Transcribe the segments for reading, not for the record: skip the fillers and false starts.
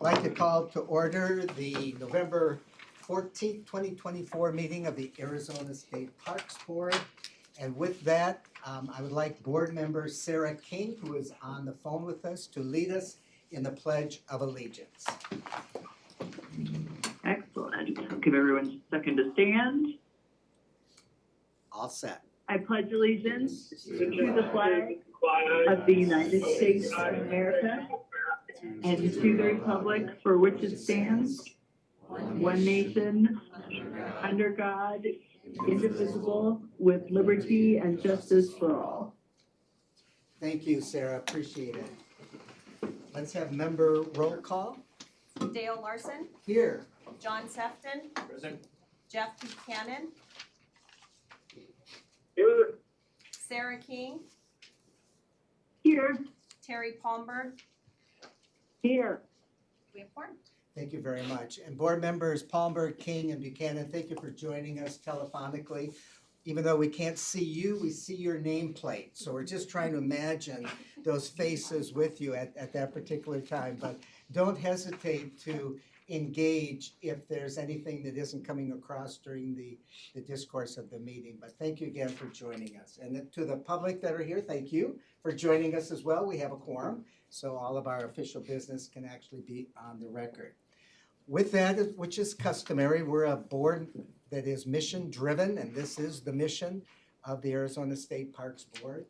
like to call to order the November 14th, 2024 meeting of the Arizona State Parks Board. And with that, I would like Board Member Sarah King, who is on the phone with us, to lead us in the Pledge of Allegiance. Excellent. I'll give everyone a second to stand. All set. I pledge allegiance to the flag of the United States of America and to the republic for which it stands, one nation, under God, indivisible, with liberty and justice for all. Thank you, Sarah. Appreciate it. Let's have member roll call. Dale Larson, Here. John Sefton, Present. Jeff Buchanan, Here. Sarah King, Here. Terry Palmberg. Here. We have quorum. Thank you very much. And board members Palmberg, King, and Buchanan, thank you for joining us telephonically. Even though we can't see you, we see your nameplate. So we're just trying to imagine those faces with you at that particular time. But don't hesitate to engage if there's anything that isn't coming across during the discourse of the meeting. But thank you again for joining us. And to the public that are here, thank you for joining us as well. We have a quorum, so all of our official business can actually be on the record. With that, which is customary, we're a board that is mission-driven, and this is the mission of the Arizona State Parks Board.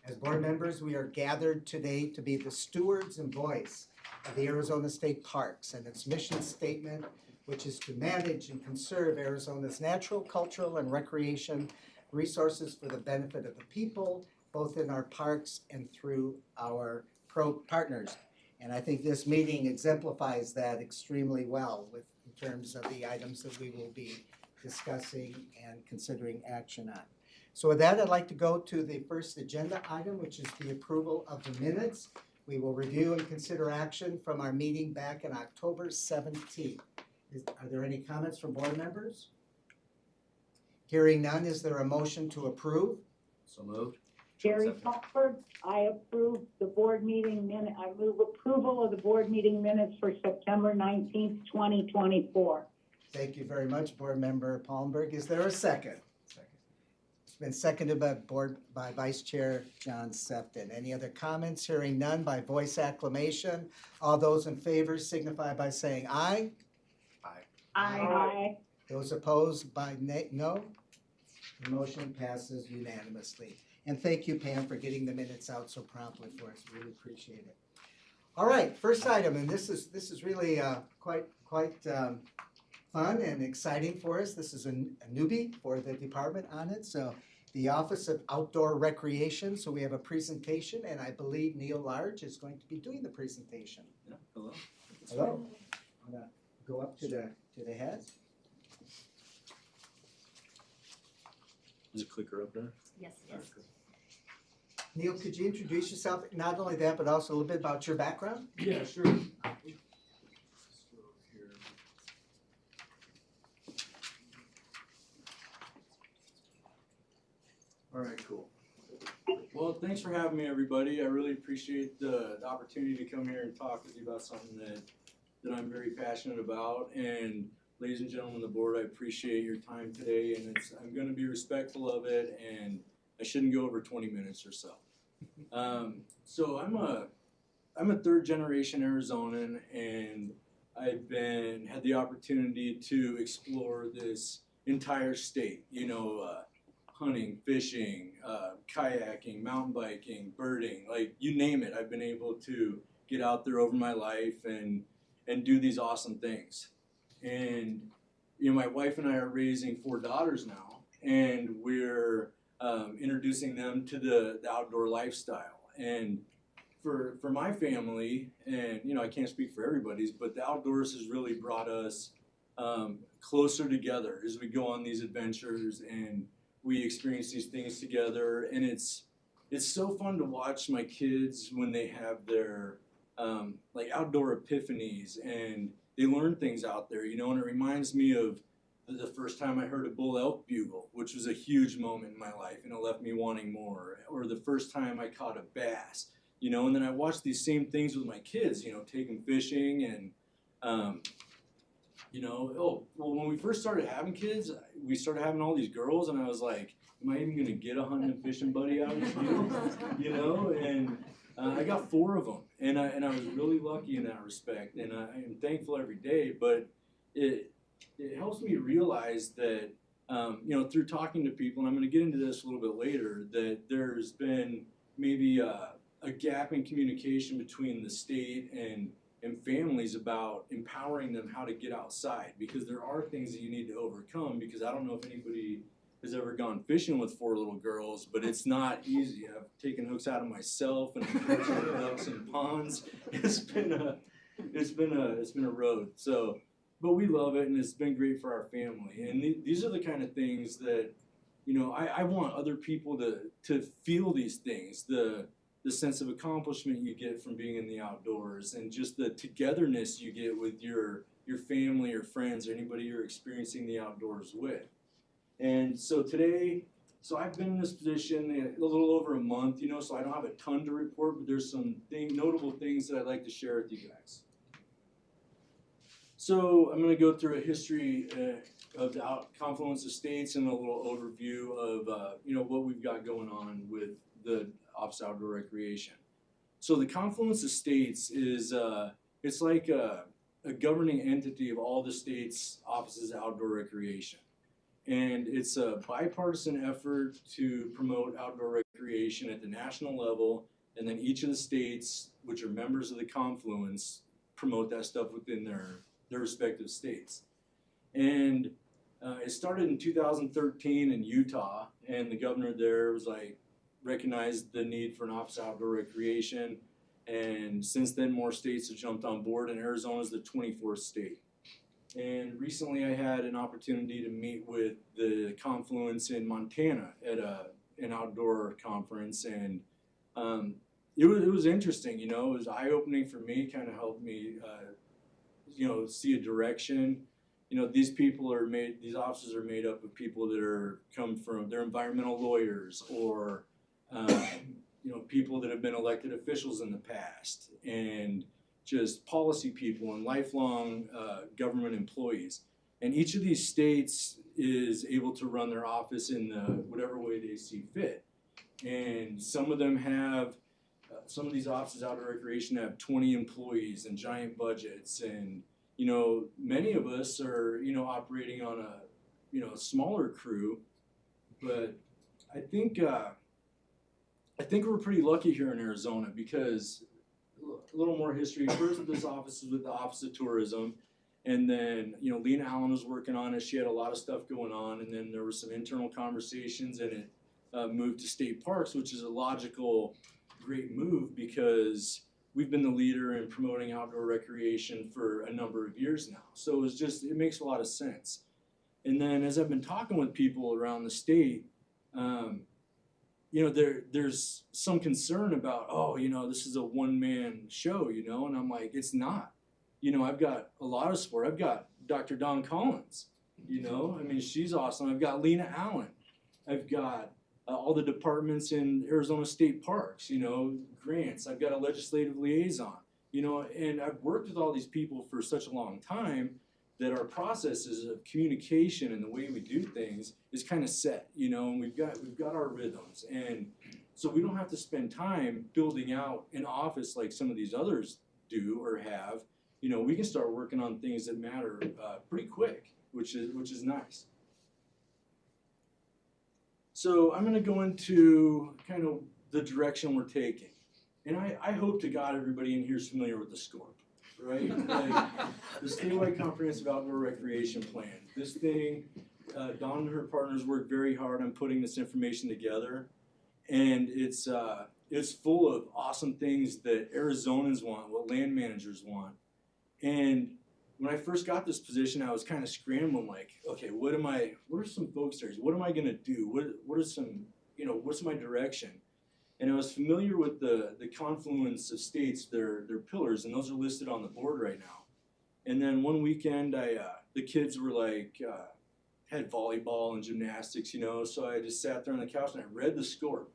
As board members, we are gathered today to be the stewards and voice of the Arizona State Parks and its mission statement, which is to manage and conserve Arizona's natural, cultural, and recreation resources for the benefit of the people, both in our parks and through our partners. And I think this meeting exemplifies that extremely well in terms of the items that we will be discussing and considering action on. So with that, I'd like to go to the first agenda item, which is the approval of the minutes. We will review and consider action from our meeting back in October 17th. Are there any comments from board members? Hearing none, is there a motion to approve? So moved. Jerry Cockford, I approve the board meeting minute, I move approval of the board meeting minutes for September 19th, 2024. Thank you very much, board member Palmberg. Is there a second? Second. It's been seconded by Vice Chair John Sefton. Any other comments? Hearing none, by voice acclamation. All those in favor signify by saying aye. Aye. Aye. Those opposed by no. The motion passes unanimously. And thank you, Pam, for getting the minutes out so promptly for us. Really appreciate it. All right, first item, and this is really quite fun and exciting for us. This is a newbie for the department on it. So the Office of Outdoor Recreation. So we have a presentation, and I believe Neil Large is going to be doing the presentation. Yeah. Hello. Hello. I'm gonna go up to the head. There's a clicker up there. Yes, yes. Neil, could you introduce yourself? Not only that, but also a little bit about your background? Yeah, sure. All right, cool. Well, thanks for having me, everybody. I really appreciate the opportunity to come here and talk with you about something that I'm very passionate about. And ladies and gentlemen of the board, I appreciate your time today, and I'm going to be respectful of it, and I shouldn't go over 20 minutes or so. So I'm a third generation Arizonan, and I've had the opportunity to explore this entire state. You know, hunting, fishing, kayaking, mountain biking, birding, like you name it. I've been able to get out there over my life and do these awesome things. And you know, my wife and I are raising 4 daughters now, and we're introducing them to the outdoor lifestyle. And for my family, and you know, I can't speak for everybody's, but the outdoors has really brought us closer together as we go on these adventures and we experience these things together. And it's so fun to watch my kids when they have their like outdoor epiphanies and they learn things out there, you know. And it reminds me of the first time I heard a bull elk bugle, which was a huge moment in my life, and it left me wanting more. Or the first time I caught a bass, you know. And then I watched these same things with my kids, you know, take them fishing, and You know, oh, well, when we first started having kids, we started having all these girls, and I was like, am I even gonna get a hunting and fishing buddy out of this deal? You know, and I got 4 of them, and I was really lucky in that respect, and I am thankful every day. But it helps me realize that you know, through talking to people, and I'm going to get into this a little bit later, that there's been maybe a gap in communication between the state and families about empowering them how to get outside, because there are things that you need to overcome. Because I don't know if anybody has ever gone fishing with 4 little girls, but it's not easy. I've taken hooks out of myself and ducks in ponds. It's been a road. So, but we love it, and it's been great for our family. And these are the kind of things that, you know, I want other people to feel these things, the sense of accomplishment you get from being in the outdoors, and just the togetherness you get with your family or friends or anybody you're experiencing the outdoors with. And so today, so I've been in this position a little over a month, you know, so I don't have a ton to report, but there's some notable things that I'd like to share with you guys. So I'm going to go through a history of the Confluence Estates and a little overview of you know, what we've got going on with the Office of Outdoor Recreation. So the Confluence Estates is it's like a governing entity of all the state's offices of outdoor recreation. And it's a bipartisan effort to promote outdoor recreation at the national level, and then each of the states, which are members of the Confluence, promote that stuff within their respective states. And it started in 2013 in Utah, and the governor there was like, recognized the need for an Office of Outdoor Recreation, and since then more states have jumped on board, and Arizona is the 24th state. And recently I had an opportunity to meet with the Confluence in Montana at an outdoor conference, and it was interesting, you know, it was eye-opening for me, kind of helped me you know, see a direction. You know, these offices are made up of people that they're environmental lawyers, or you know, people that have been elected officials in the past, and just policy people and lifelong government employees. And each of these states is able to run their office in whatever way they see fit. And some of them have, some of these offices out of recreation have 20 employees and giant budgets. And, you know, many of us are, you know, operating on a, you know, a smaller crew. But I think we're pretty lucky here in Arizona, because a little more history. First, this office is with the Office of Tourism, and then, you know, Lena Allen was working on it. She had a lot of stuff going on, and then there were some internal conversations, and it moved to State Parks, which is a logical, great move, because we've been the leader in promoting outdoor recreation for a number of years now. So it makes a lot of sense. And then as I've been talking with people around the state, you know, there's some concern about, oh, you know, this is a one-man show, you know, and I'm like, it's not. You know, I've got a lot of support. I've got Dr. Dawn Collins, you know, I mean, she's awesome. I've got Lena Allen. I've got all the departments in Arizona State Parks, you know, grants. I've got a legislative liaison, you know, and I've worked with all these people for such a long time that our processes of communication and the way we do things is kind of set, you know, and we've got our rhythms. And so we don't have to spend time building out an office like some of these others do or have. You know, we can start working on things that matter pretty quick, which is nice. So I'm going to go into kind of the direction we're taking. And I hope to God everybody in here is familiar with the SCORP. Right? Like the Statewide Comprehensive Outdoor Recreation Plan. This thing, Dawn and her partners worked very hard on putting this information together, and it's full of awesome things that Arizonans want, what land managers want. And when I first got this position, I was kind of scrambling, like, okay, what are some focus areas? What am I going to do? What are some, you know, what's my direction? And I was familiar with the Confluence of States, their pillars, and those are listed on the board right now. And then one weekend, the kids were like, had volleyball and gymnastics, you know, so I just sat there on the couch and I read the SCORP.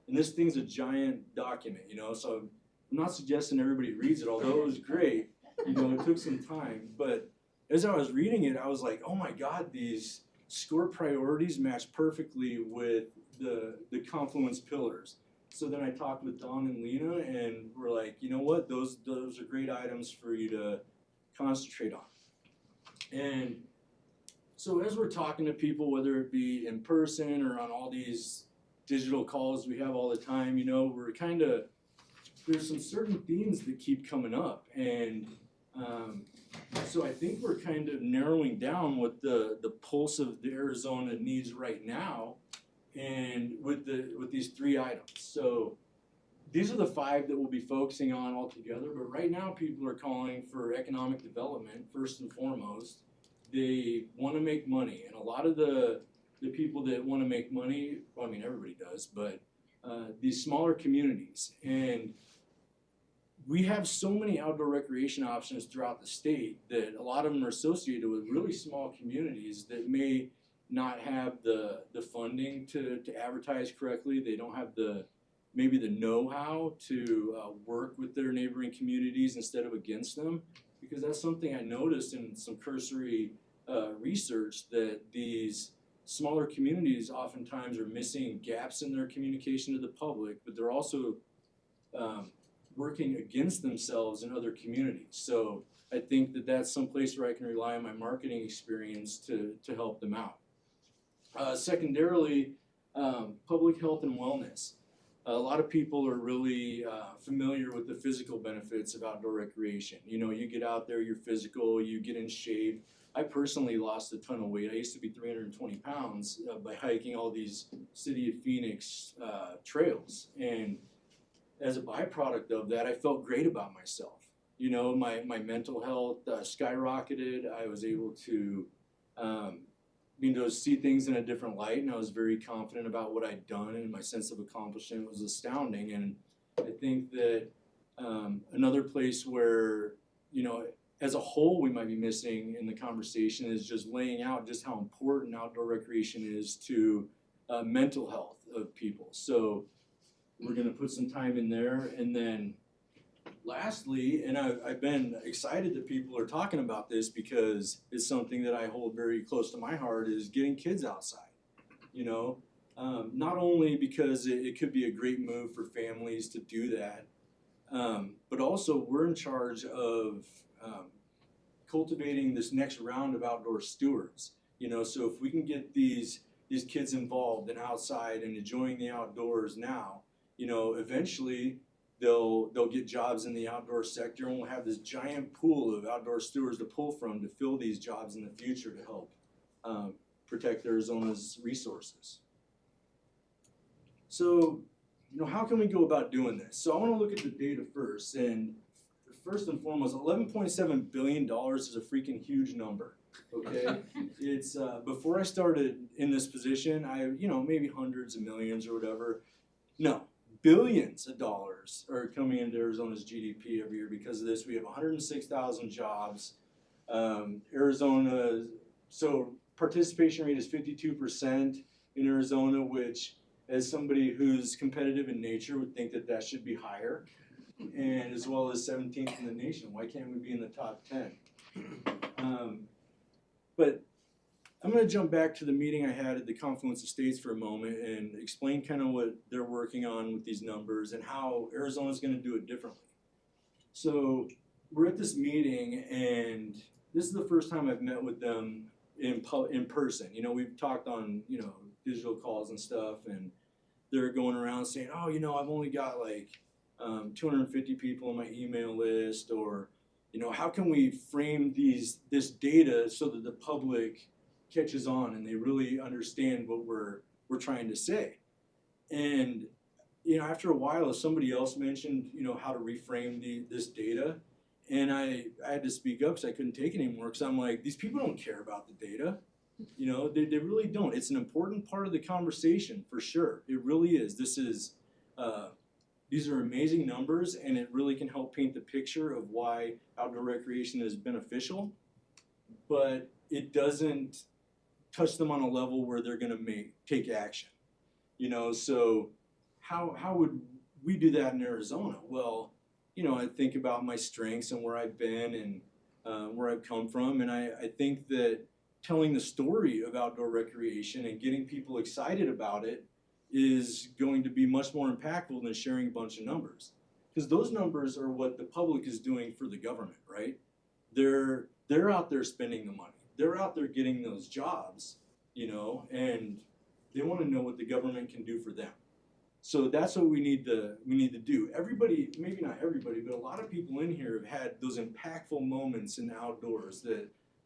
And this thing's a giant document, you know, so I'm not suggesting everybody reads it, although it was great. You know, it took some time, but as I was reading it, I was like, oh my God, these SCORE priorities match perfectly with the confluence pillars. So then I talked with Don and Lena, and we're like, you know what, those are great items for you to concentrate on. And so as we're talking to people, whether it be in person or on all these digital calls we have all the time, you know, we're kind of, there's some certain themes that keep coming up. And so I think we're kind of narrowing down what the pulse of the Arizona needs right now, and with these 3 items. So these are the 5 that we'll be focusing on all together, but right now people are calling for economic development first and foremost. They want to make money, and a lot of the people that want to make money, well, I mean everybody does, but these smaller communities, and we have so many outdoor recreation options throughout the state that a lot of them are associated with really small communities that may not have the funding to advertise correctly. They don't have maybe the know-how to work with their neighboring communities instead of against them, because that's something I noticed in some cursory research, that these smaller communities oftentimes are missing gaps in their communication to the public, but they're also working against themselves in other communities. So I think that that's some place where I can rely on my marketing experience to help them out. Secondarily, public health and wellness. A lot of people are really familiar with the physical benefits of outdoor recreation. You know, you get out there, you're physical, you get in shape. I personally lost a ton of weight. I used to be 320 pounds by hiking all these City of Phoenix trails. And as a byproduct of that, I felt great about myself. You know, my mental health skyrocketed. I was able to, see things in a different light, and I was very confident about what I'd done, and my sense of accomplishment was astounding. And I think that another place where, you know, as a whole we might be missing in the conversation is just laying out just how important outdoor recreation is to mental health of people. So we're going to put some time in there. And then lastly, and I've been excited that people are talking about this because it's something that I hold very close to my heart, is getting kids outside. You know, not only because it could be a great move for families to do that, but also we're in charge of cultivating this next round of outdoor stewards. You know, so if we can get these kids involved and outside and enjoying the outdoors now, you know, eventually they'll get jobs in the outdoor sector, and we'll have this giant pool of outdoor stewards to pull from to fill these jobs in the future to help protect Arizona's resources. So, you know, how can we go about doing this? So I want to look at the data first, and first and foremost, $11.7 billion is a freaking huge number. Okay, it's before I started in this position, maybe hundreds of millions or whatever. No. Billions of dollars are coming into Arizona's GDP every year because of this. We have 106,000 jobs. Arizona, so participation rate is 52% in Arizona, which, as somebody who's competitive in nature, would think that should be higher. And as well as 17th in the nation. Why can't we be in the top 10? But I'm going to jump back to the meeting I had at the Confluence Estates for a moment and explain kind of what they're working on with these numbers and how Arizona's going to do it differently. So we're at this meeting, and this is the first time I've met with them in person. You know, we've talked on, you know, digital calls and stuff, and they're going around saying, oh, you know, I've only got like 250 people on my email list, or, you know, how can we frame this data so that the public catches on and they really understand what we're trying to say. And, you know, after a while, somebody else mentioned, you know, how to reframe this data, and I had to speak up because I couldn't take it anymore, because I'm like, these people don't care about the data. You know, they really don't. It's an important part of the conversation, for sure. It really is. These are amazing numbers, and it really can help paint the picture of why outdoor recreation is beneficial, but it doesn't touch them on a level where they're going to take action. You know, so how would we do that in Arizona? Well, I think about my strengths and where I've been and where I've come from. And I think that telling the story of outdoor recreation and getting people excited about it is going to be much more impactful than sharing a bunch of numbers. Because those numbers are what the public is doing for the government, right? They're out there spending the money. They're out there getting those jobs, and they want to know what the government can do for them. So that's what we need to do. Everybody, maybe not everybody, but a lot of people in here have had those impactful moments in the outdoors,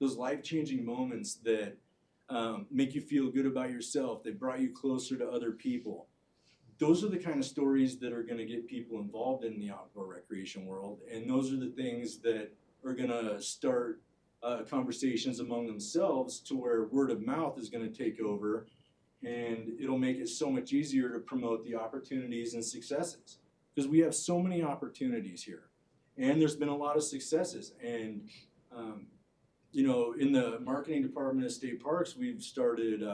those life-changing moments that make you feel good about yourself. They brought you closer to other people. Those are the kind of stories that are going to get people involved in the outdoor recreation world, and those are the things that are going to start conversations among themselves to where word of mouth is going to take over, and it'll make it so much easier to promote the opportunities and successes, because we have so many opportunities here, and there's been a lot of successes. And in the marketing department of State Parks, we've started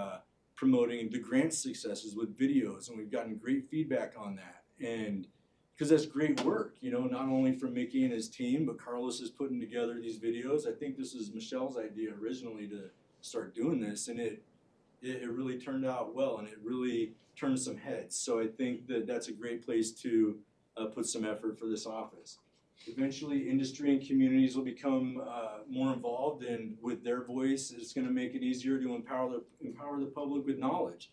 promoting the grant successes with videos, and we've gotten great feedback on that. And because that's great work, not only from Mickey and his team, but Carlos is putting together these videos. I think this is Michelle's idea originally to start doing this, and it really turned out well, and it really turned some heads. So I think that that's a great place to put some effort for this office. Eventually, industry and communities will become more involved, and with their voice, it's going to make it easier to empower the public with knowledge,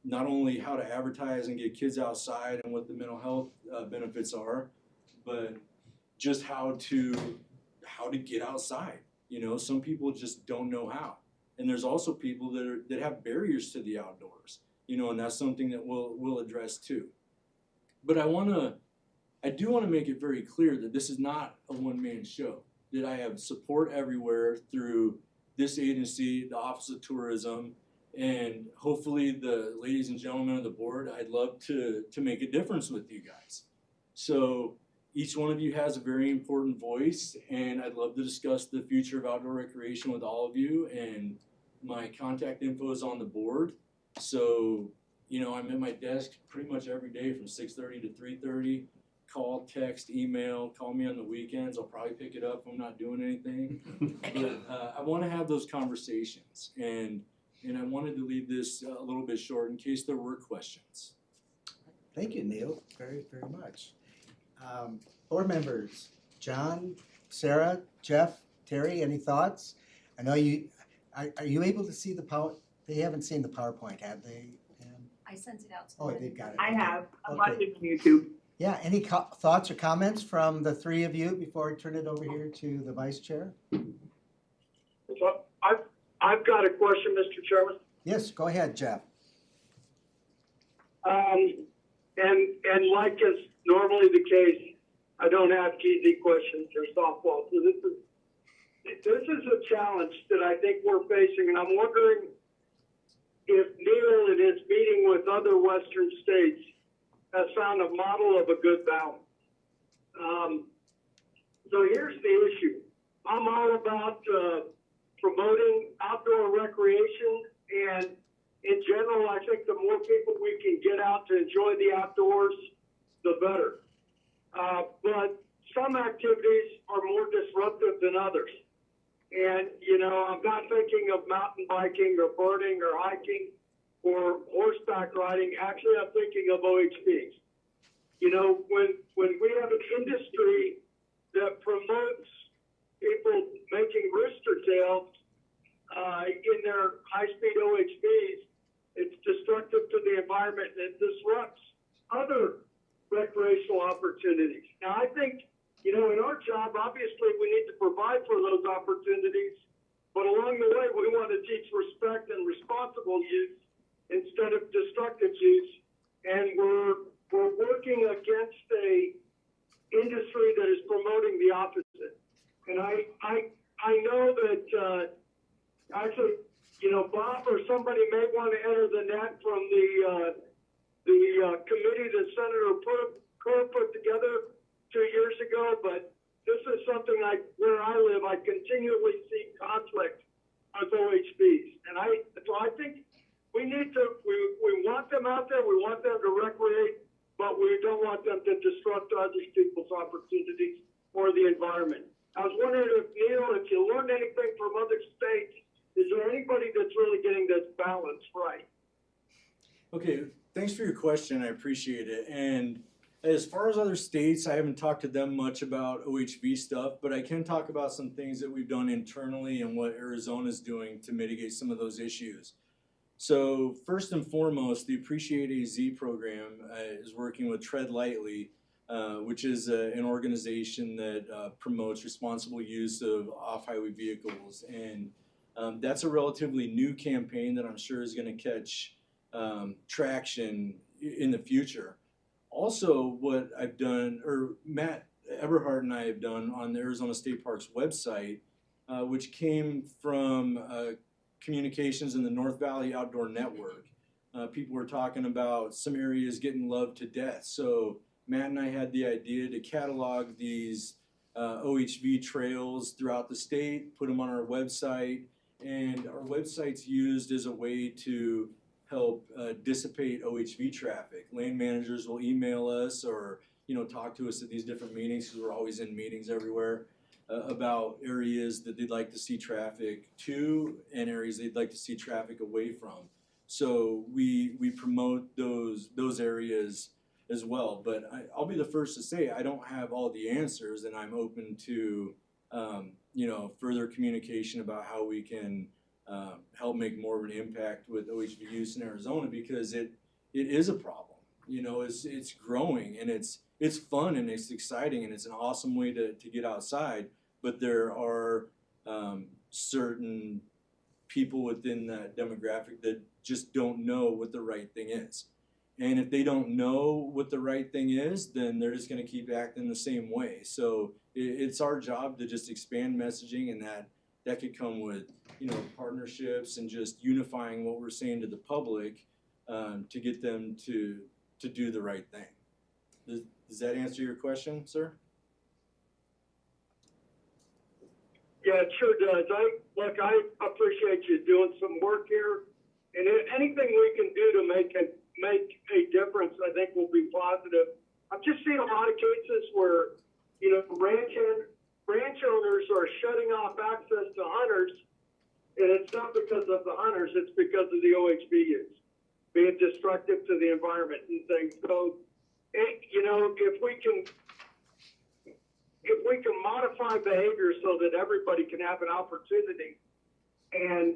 not only how to advertise and get kids outside and what the mental health benefits are, but just how to get outside. Some people just don't know how, and there's also people that have barriers to the outdoors. And that's something that we'll address too. But I do want to make it very clear that this is not a one-man show, that I have support everywhere through this agency, the Office of Tourism, and hopefully the ladies and gentlemen of the board. I'd love to make a difference with you guys. So each one of you has a very important voice, and I'd love to discuss the future of outdoor recreation with all of you, and my contact info is on the board. So, I'm at my desk pretty much every day from 6:30 to 3:30. Call, text, email, call me on the weekends. I'll probably pick it up if I'm not doing anything. But I want to have those conversations, and I wanted to leave this a little bit short in case there were questions. Thank you, Neil, very, very much. Board members, John, Sarah, Jeff, Terry, any thoughts? I know are you able to see the power? They haven't seen the PowerPoint, have they? I sent it out to Oh, them. they've got it. I have. I'm Okay. watching YouTube. Yeah, any thoughts or comments from the three of you before I turn it over here to the vice chair? So I've got a question, Mr. Chairman. Yes, go ahead, Jeff. And like is normally the case, I don't have easy questions or softball. So this is a challenge that I think we're facing, and I'm wondering if Neil in his meeting with other Western states has found a model of a good balance. So here's the issue. I'm all about promoting outdoor recreation, and in general, I think the more people we can get out to enjoy the outdoors, the better. But some activities are more disruptive than others. And, I'm not thinking of mountain biking or birding or hiking or horseback riding. Actually, I'm thinking of OHVs. When we have an industry that promotes people making rooster tails in their high-speed OHVs, it's destructive to the environment and it disrupts other recreational opportunities. Now, I think, in our job, obviously, we need to provide for those opportunities, but along the way, we want to teach respect and responsible use instead of destructive use. And we're working against a industry that is promoting the opposite. And I know that actually, Bob or somebody may want to enter the net from the committee that Senator Kerr put together 2 years ago, but this is something where I live, I continually see conflict with OHVs. So I think we want them out there, we want them to recreate, but we don't want them to disrupt other people's opportunities or the environment. I was wondering if, Neil, if you learned anything from other states, is there anybody that's really getting this balance right? Okay, thanks for your question. I appreciate it. And as far as other states, I haven't talked to them much about OHV stuff, but I can talk about some things that we've done internally and what Arizona's doing to mitigate some of those issues. So first and foremost, the Appreciate AZ program is working with Tread Lightly, which is an organization that promotes responsible use of off-highway vehicles. And that's a relatively new campaign that I'm sure is going to catch traction in the future. Also, what I've done, or Matt Eberhardt and I have done on the Arizona State Parks website, which came from communications in the North Valley Outdoor Network. People were talking about some areas getting loved to death. So Matt and I had the idea to catalog these OHV trails throughout the state, put them on our website, and our website's used as a way to help dissipate OHV traffic. Lane managers will email us or talk to us at these different meetings, because we're always in meetings everywhere, about areas that they'd like to see traffic to and areas they'd like to see traffic away from. So we promote those areas as well. But I'll be the first to say I don't have all the answers, and I'm open to further communication about how we can help make more of an impact with OHV use in Arizona, because it is a problem. It's growing, and it's fun, and it's exciting, and it's an awesome way to get outside. But there are certain people within that demographic that just don't know what the right thing is. And if they don't know what the right thing is, then they're just going to keep acting the same way. So it's our job to just expand messaging, and that could come with partnerships and just unifying what we're saying to the public to get them to do the right thing. Does that answer your question, sir? Yeah, it sure does. I appreciate you doing some work here, and anything we can do to make a difference, I think, will be positive. I've just seen a lot of cases where, ranch owners are shutting off access to hunters, and it's not because of the hunters; it's because of the OHV use being destructive to the environment and things. So, if we can modify behavior so that everybody can have an opportunity and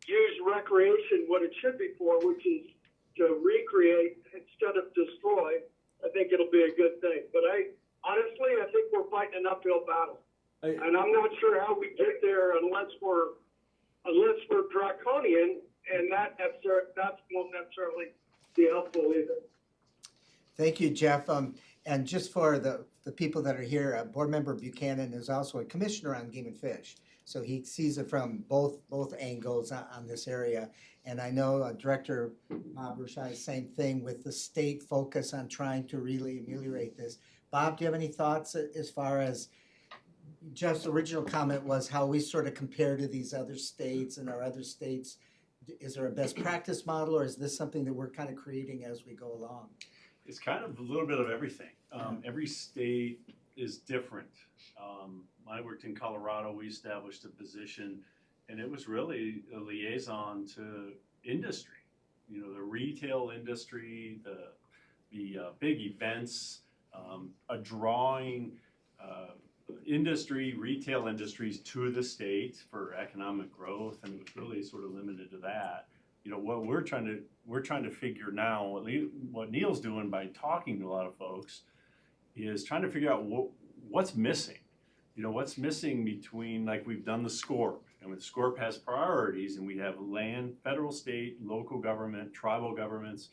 use recreation what it should be for, which is to recreate instead of destroy, I think it'll be a good thing. But honestly, I think we're fighting an uphill battle, and I'm not sure how we get there unless we're draconian, and that won't necessarily be helpful either. Thank you, Jeff. And just for the people that are here, Board Member Buchanan is also a commissioner on Game and Fish. So he sees it from both angles on this area. And I know Director Bershai, same thing with the state focus on trying to really ameliorate this. Bob, do you have any thoughts as far as Jeff's original comment was how we sort of compare to these other states and our other states? Is there a best practice model, or is this something that we're kind of creating as we go along? It's kind of a little bit of everything. Every state is different. I worked in Colorado. We established a position, and it was really a liaison to industry. The retail industry, the big events, a drawing retail industries to the state for economic growth, and it was really sort of limited to that. What we're trying to figure now, what Neil's doing by talking to a lot of folks, is trying to figure out what's missing. What's missing between, like, we've done the SCORP, and the SCORP has priorities, and we have land, federal, state, local government, tribal governments,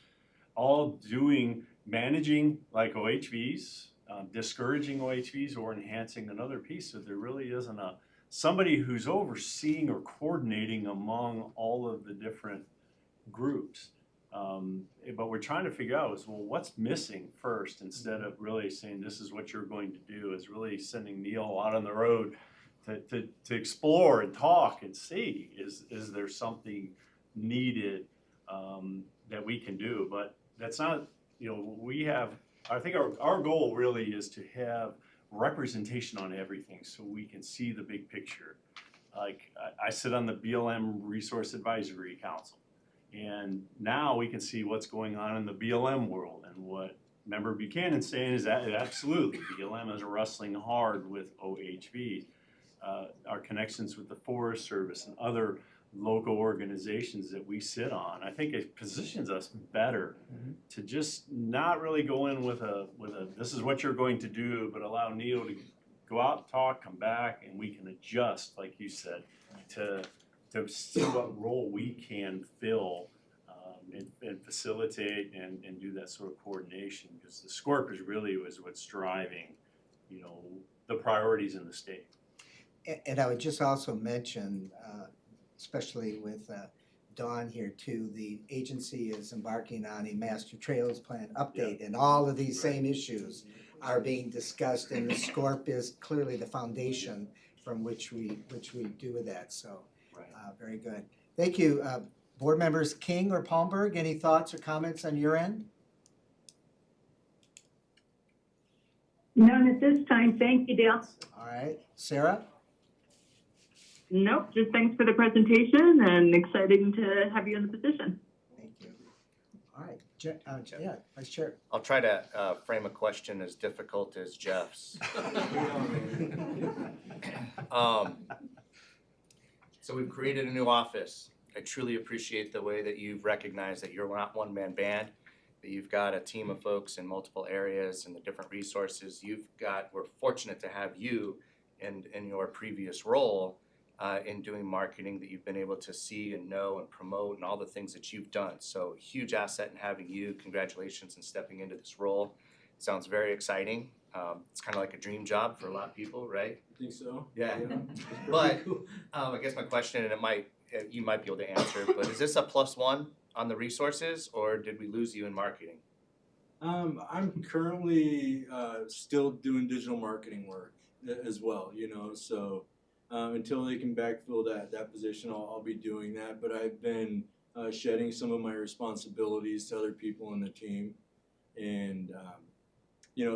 all managing like OHVs, discouraging OHVs, or enhancing another piece. So there really isn't somebody who's overseeing or coordinating among all of the different groups. But we're trying to figure out what's missing first, instead of really saying this is what you're going to do, is really sending Neil out on the road to explore and talk and see, is there something needed that we can do. But that's not I think our goal really is to have representation on everything so we can see the big picture. Like, I sit on the BLM Resource Advisory Council, and now we can see what's going on in the BLM world, and what Member Buchanan's saying is that absolutely, BLM is wrestling hard with OHV. Our connections with the Forest Service and other local organizations that we sit on, I think it positions us better to just not really go in with a this is what you're going to do, but allow Neil to go out, talk, come back, and we can adjust, like you said, to see what role we can fill and facilitate and do that sort of coordination, because the SCORP is really what's driving, the priorities in the state. And I would just also mention, especially with Dawn here too, the agency is embarking on a master trails plan update, and all of these same issues are being discussed, and the SCORP is clearly the foundation from which we do with that, so very good. Thank you. Board members King or Palmberg, any thoughts or comments on your end? None at this time. Thank you, Dale. All right, Sarah? Nope, just thanks for the presentation and exciting to have you in the position. Thank you. All right, yeah, Vice Chair. I'll try to frame a question as difficult as Jeff's. So we've created a new office. I truly appreciate the way that you've recognized that you're not one-man band, that you've got a team of folks in multiple areas and the different resources we're fortunate to have you in your previous role in doing marketing, that you've been able to see and know and promote and all the things that you've done. So huge asset in having you. Congratulations on stepping into this role. It sounds very exciting. It's kind of like a dream job for a lot of people, right? I think so. Yeah. But I guess my question, and you might be able to answer, but is this a +1 on the resources, or did we lose you in marketing? I'm currently still doing digital marketing work as well, so until they can backfill that position, I'll be doing that. But I've been shedding some of my responsibilities to other people in the team, and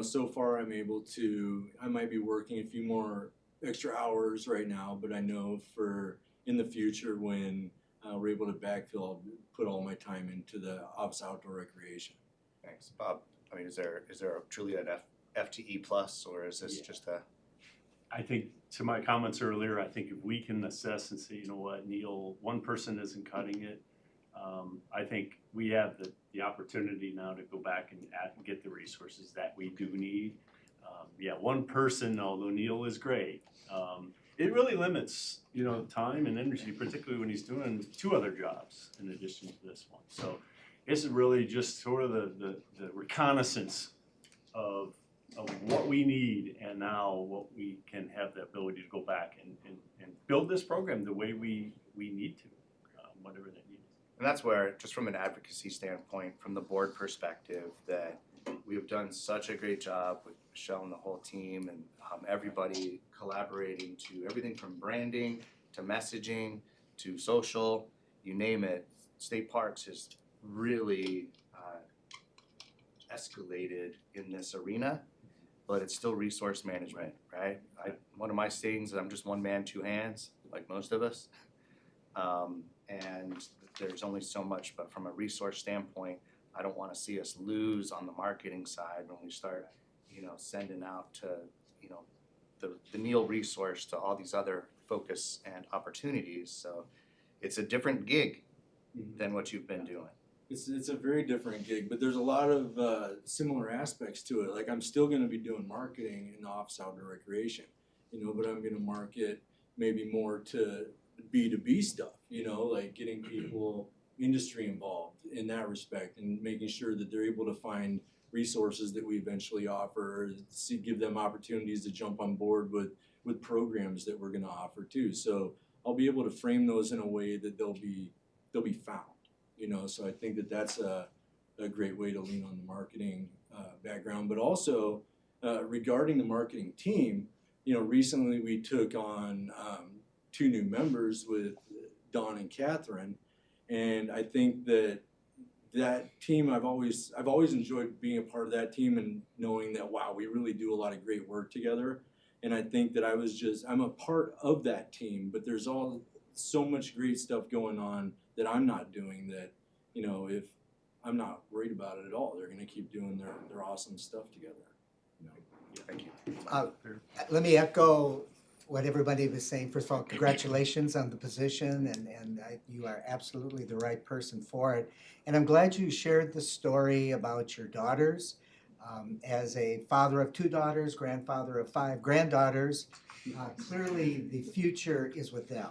so far I might be working a few more extra hours right now, but I know in the future when we're able to backfill, I'll put all my time into the Office Outdoor Recreation. Thanks, Bob. I mean, is there truly an FTE plus, or is this just a? I think, to my comments earlier, I think if we can assess and say, you know what, Neil, one person isn't cutting it, I think we have the opportunity now to go back and get the resources that we do need. One person, although Neil is great, it really limits, time and energy, particularly when he's doing 2 other jobs in addition to this one. So this is really just sort of the reconnaissance of what we need, and now what we can have the ability to go back and build this program the way we need to, whatever that needs. And that's where, just from an advocacy standpoint, from the board perspective, that we have done such a great job with Michelle and the whole team, and everybody collaborating to everything from branding to messaging to social, you name it. State Parks has really escalated in this arena, but it's still resource management, right? One of my sayings is I'm just one man, 2 hands, like most of us. And there's only so much, but from a resource standpoint, I don't want to see us lose on the marketing side when we start, sending out to, the Neil resource to all these other focus and opportunities. So it's a different gig than what you've been doing. It's a very different gig, but there's a lot of similar aspects to it. Like, I'm still going to be doing marketing in the Office Outdoor Recreation, but I'm going to market maybe more to B2B stuff, like getting people, industry involved in that respect, and making sure that they're able to find resources that we eventually offer, give them opportunities to jump on board with programs that we're going to offer too. So I'll be able to frame those in a way that they'll be found. So I think that's a great way to lean on the marketing background. But also regarding the marketing team, recently we took on 2 new members with Dawn and Catherine, and I think that that team, I've always enjoyed being a part of that team and knowing that, wow, we really do a lot of great work together. And I think that I'm a part of that team, but there's so much great stuff going on that I'm not doing that, you know, if I'm not worried about it at all, they're gonna keep doing their awesome stuff together. You know? Thank you. Let me echo what everybody was saying. First of all, congratulations on the position, and you are absolutely the right person for it. And I'm glad you shared the story about your daughters. As a father of 2 daughters, grandfather of 5 granddaughters, clearly the future is with them.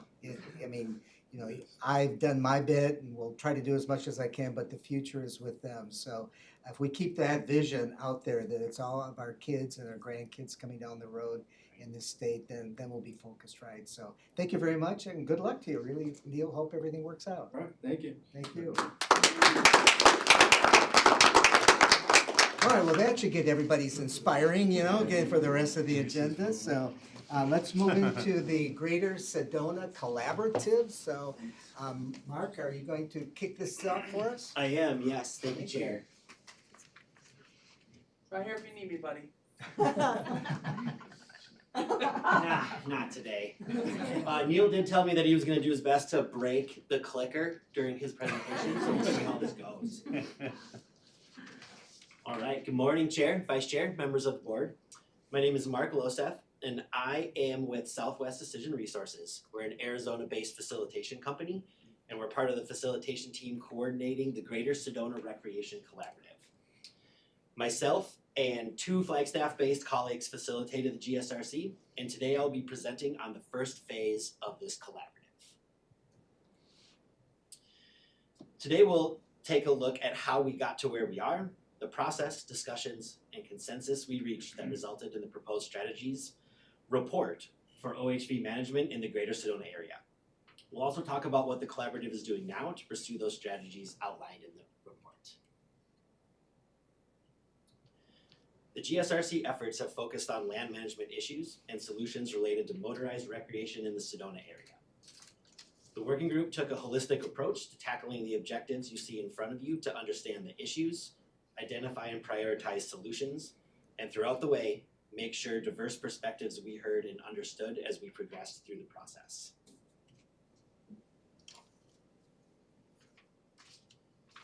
I mean, you know, I've done my bit and will try to do as much as I can, but the future is with them. So if we keep that vision out there, that it's all of our kids and our grandkids coming down the road in this state, then we'll be focused right. So thank you very much and good luck to you. Really, Neil, hope everything works out. All right, thank you. Thank you. All right, well, that should get everybody's inspiring, you know, again, for the rest of the agenda. So let's move into the Greater Sedona Collaborative. So, Mark, are you going to kick this off for us? I am, yes. Thank you, Chair. Right here if you need me, buddy. Nah, not today. Neil did tell me that he was going to do his best to break the clicker during his presentation, so we'll see how this goes. All right, good morning, Chair, Vice Chair, members of the board. My name is Mark Loseth, and I am with Southwest Decision Resources. We're an Arizona-based facilitation company, and we're part of the facilitation team coordinating the Greater Sedona Recreation Collaborative. Myself and 2 Flagstaff-based colleagues facilitated the GSRC, and today I'll be presenting on the first phase of this collaborative. Today we'll take a look at how we got to where we are, the process, discussions, and consensus we reached that resulted in the proposed strategies report for OHV management in the Greater Sedona area. We'll also talk about what the collaborative is doing now to pursue those strategies outlined in the report. The GSRC efforts have focused on land management issues and solutions related to motorized recreation in the Sedona area. The working group took a holistic approach to tackling the objectives you see in front of you to understand the issues, identify and prioritize solutions, and throughout the way, make sure diverse perspectives we heard and understood as we progressed through the process.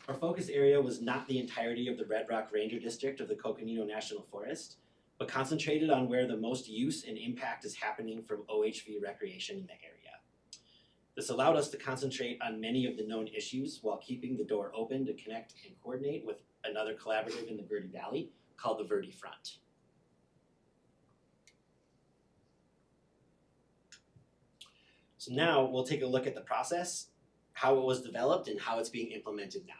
Our focus area was not the entirety of the Red Rock Ranger District of the Coconino National Forest, but concentrated on where the most use and impact is happening from OHV recreation in the area. This allowed us to concentrate on many of the known issues while keeping the door open to connect and coordinate with another collaborative in the Verde Valley called the Verde Front. So now we'll take a look at the process, how it was developed, and how it's being implemented now.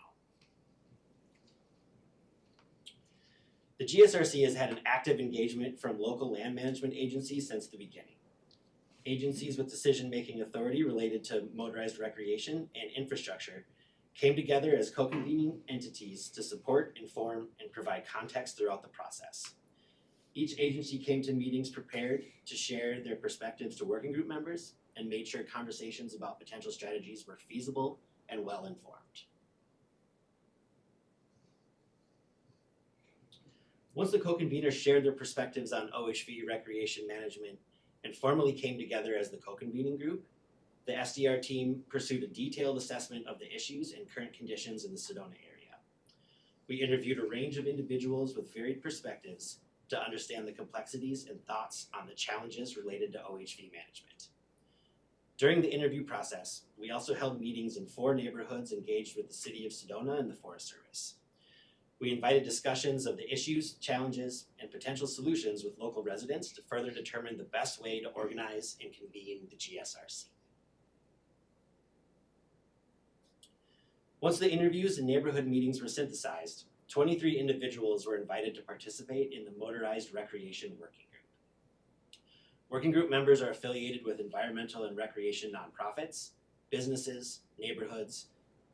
The GSRC has had an active engagement from local land management agencies since the beginning. Agencies with decision-making authority related to motorized recreation and infrastructure came together as co-convening entities to support, inform, and provide context throughout the process. Each agency came to meetings prepared to share their perspectives to working group members and made sure conversations about potential strategies were feasible and well-informed. Once the co-conveners shared their perspectives on OHV recreation management and formally came together as the co-convening group, the SDR team pursued a detailed assessment of the issues and current conditions in the Sedona area. We interviewed a range of individuals with varied perspectives to understand the complexities and thoughts on the challenges related to OHV management. During the interview process, we also held meetings in 4 neighborhoods engaged with the City of Sedona and the Forest Service. We invited discussions of the issues, challenges, and potential solutions with local residents to further determine the best way to organize and convene the GSRC. Once the interviews and neighborhood meetings were synthesized, 23 individuals were invited to participate in the Motorized Recreation Working Group. Working group members are affiliated with environmental and recreation nonprofits, businesses, neighborhoods,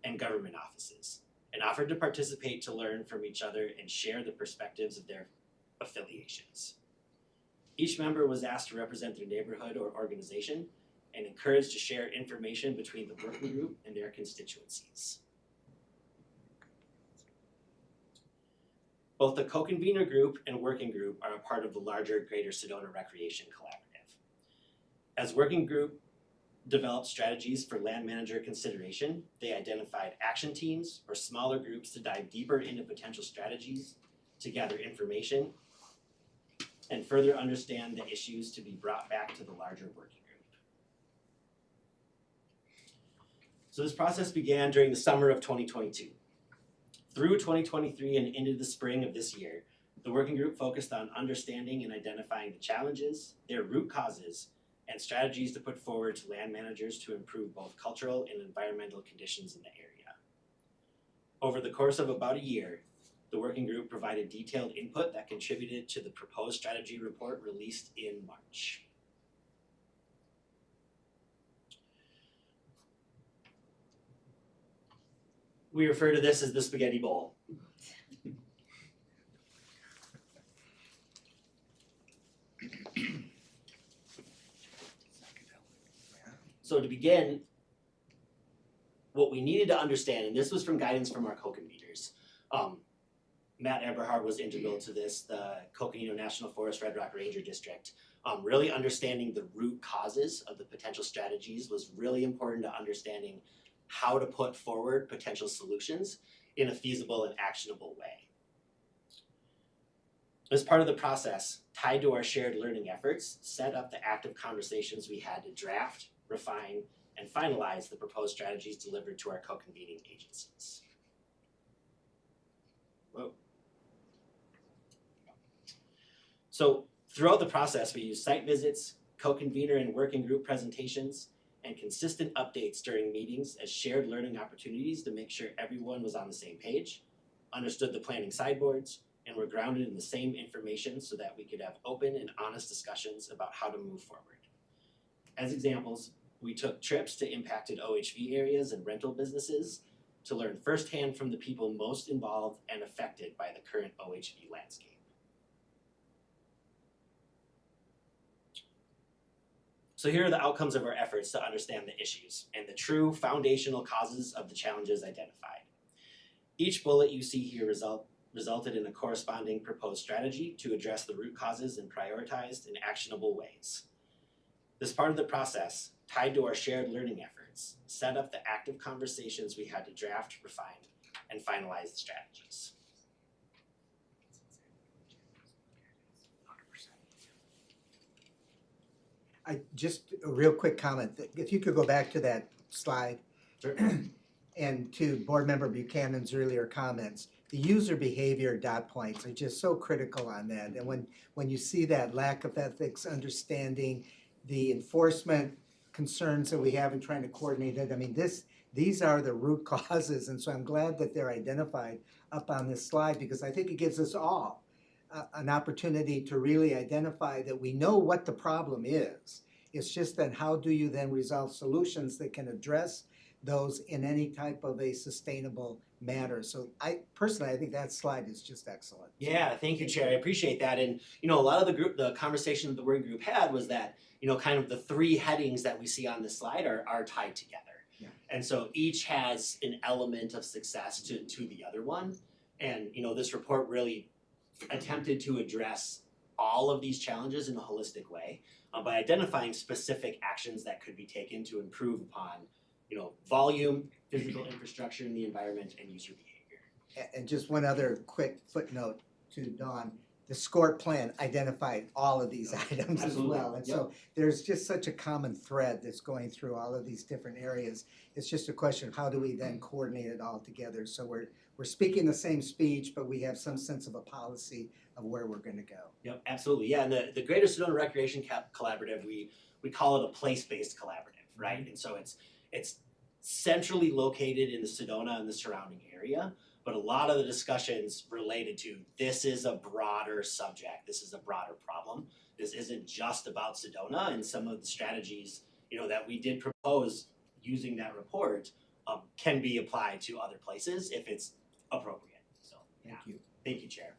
and government offices, and offered to participate to learn from each other and share the perspectives of their affiliations. Each member was asked to represent their neighborhood or organization and encouraged to share information between the working group and their constituencies. Both the co-convener group and working group are a part of the larger Greater Sedona Recreation Collaborative. As working group developed strategies for land manager consideration, they identified action teams or smaller groups to dive deeper into potential strategies, to gather information, and further understand the issues to be brought back to the larger working group. So this process began during the summer of 2022. Through 2023 and into the spring of this year, the working group focused on understanding and identifying the challenges, their root causes, and strategies to put forward to land managers to improve both cultural and environmental conditions in the area. Over the course of about a year, the working group provided detailed input that contributed to the proposed strategy report released in March. We refer to this as the spaghetti bowl. So to begin, what we needed to understand, and this was from guidance from our co-conveners, Matt Eberhard was integral to this, the Coconino National Forest Red Rock Ranger District. Really understanding the root causes of the potential strategies was really important to understanding how to put forward potential solutions in a feasible and actionable way. As part of the process, tied to our shared learning efforts, set up the active conversations we had to draft, refine, and finalize the proposed strategies delivered to our co-convening agencies. Whoa. So throughout the process, we used site visits, co-convener and working group presentations, and consistent updates during meetings as shared learning opportunities to make sure everyone was on the same page, understood the planning sideboards, and were grounded in the same information so that we could have open and honest discussions about how to move forward. As examples, we took trips to impacted OHV areas and rental businesses to learn firsthand from the people most involved and affected by the current OHV landscape. So here are the outcomes of our efforts to understand the issues and the true foundational causes of the challenges identified. Each bullet you see here resulted in a corresponding proposed strategy to address the root causes in prioritized and actionable ways. This part of the process, tied to our shared learning efforts, set up the active conversations we had to draft, refine, and finalize the strategies. Just a real quick comment, if you could go back to that slide. Sure. And to Board Member Buchanan's earlier comments, the user behavior dot points are just so critical on that. And when you see that lack of ethics, understanding, the enforcement concerns that we have in trying to coordinate it, I mean, these are the root causes. And so I'm glad that they're identified up on this slide, because I think it gives us all an opportunity to really identify that we know what the problem is. It's just that how do you then resolve solutions that can address those in any type of a sustainable manner. So I think that slide is just excellent. Yeah, thank you, Chair. I appreciate that. And a lot of the conversation that the working group had was that, kind of the three headings that we see on this slide are tied together. Yeah. And so each has an element of success to the other one. And, this report really attempted to address all of these challenges in a holistic way by identifying specific actions that could be taken to improve upon volume, physical infrastructure in the environment, and user behavior. And just one other quick footnote to Dawn, the SCORT plan identified all of these items Absolutely. as well. And so there's just such a common thread that's going through all of these different areas. It's just a question of how do we then coordinate it all together? So we're speaking the same speech, but we have some sense of a policy of where we're gonna go. Yep, absolutely. Yeah, and the Greater Sedona Recreation Collaborative, we call it a place-based collaborative, right? And so it's centrally located in the Sedona and the surrounding area, but a lot of the discussions related to this is a broader subject, this is a broader problem. This isn't just about Sedona, and some of the strategies that we did propose using that report can be applied to other places if it's appropriate. So thank you, Chair.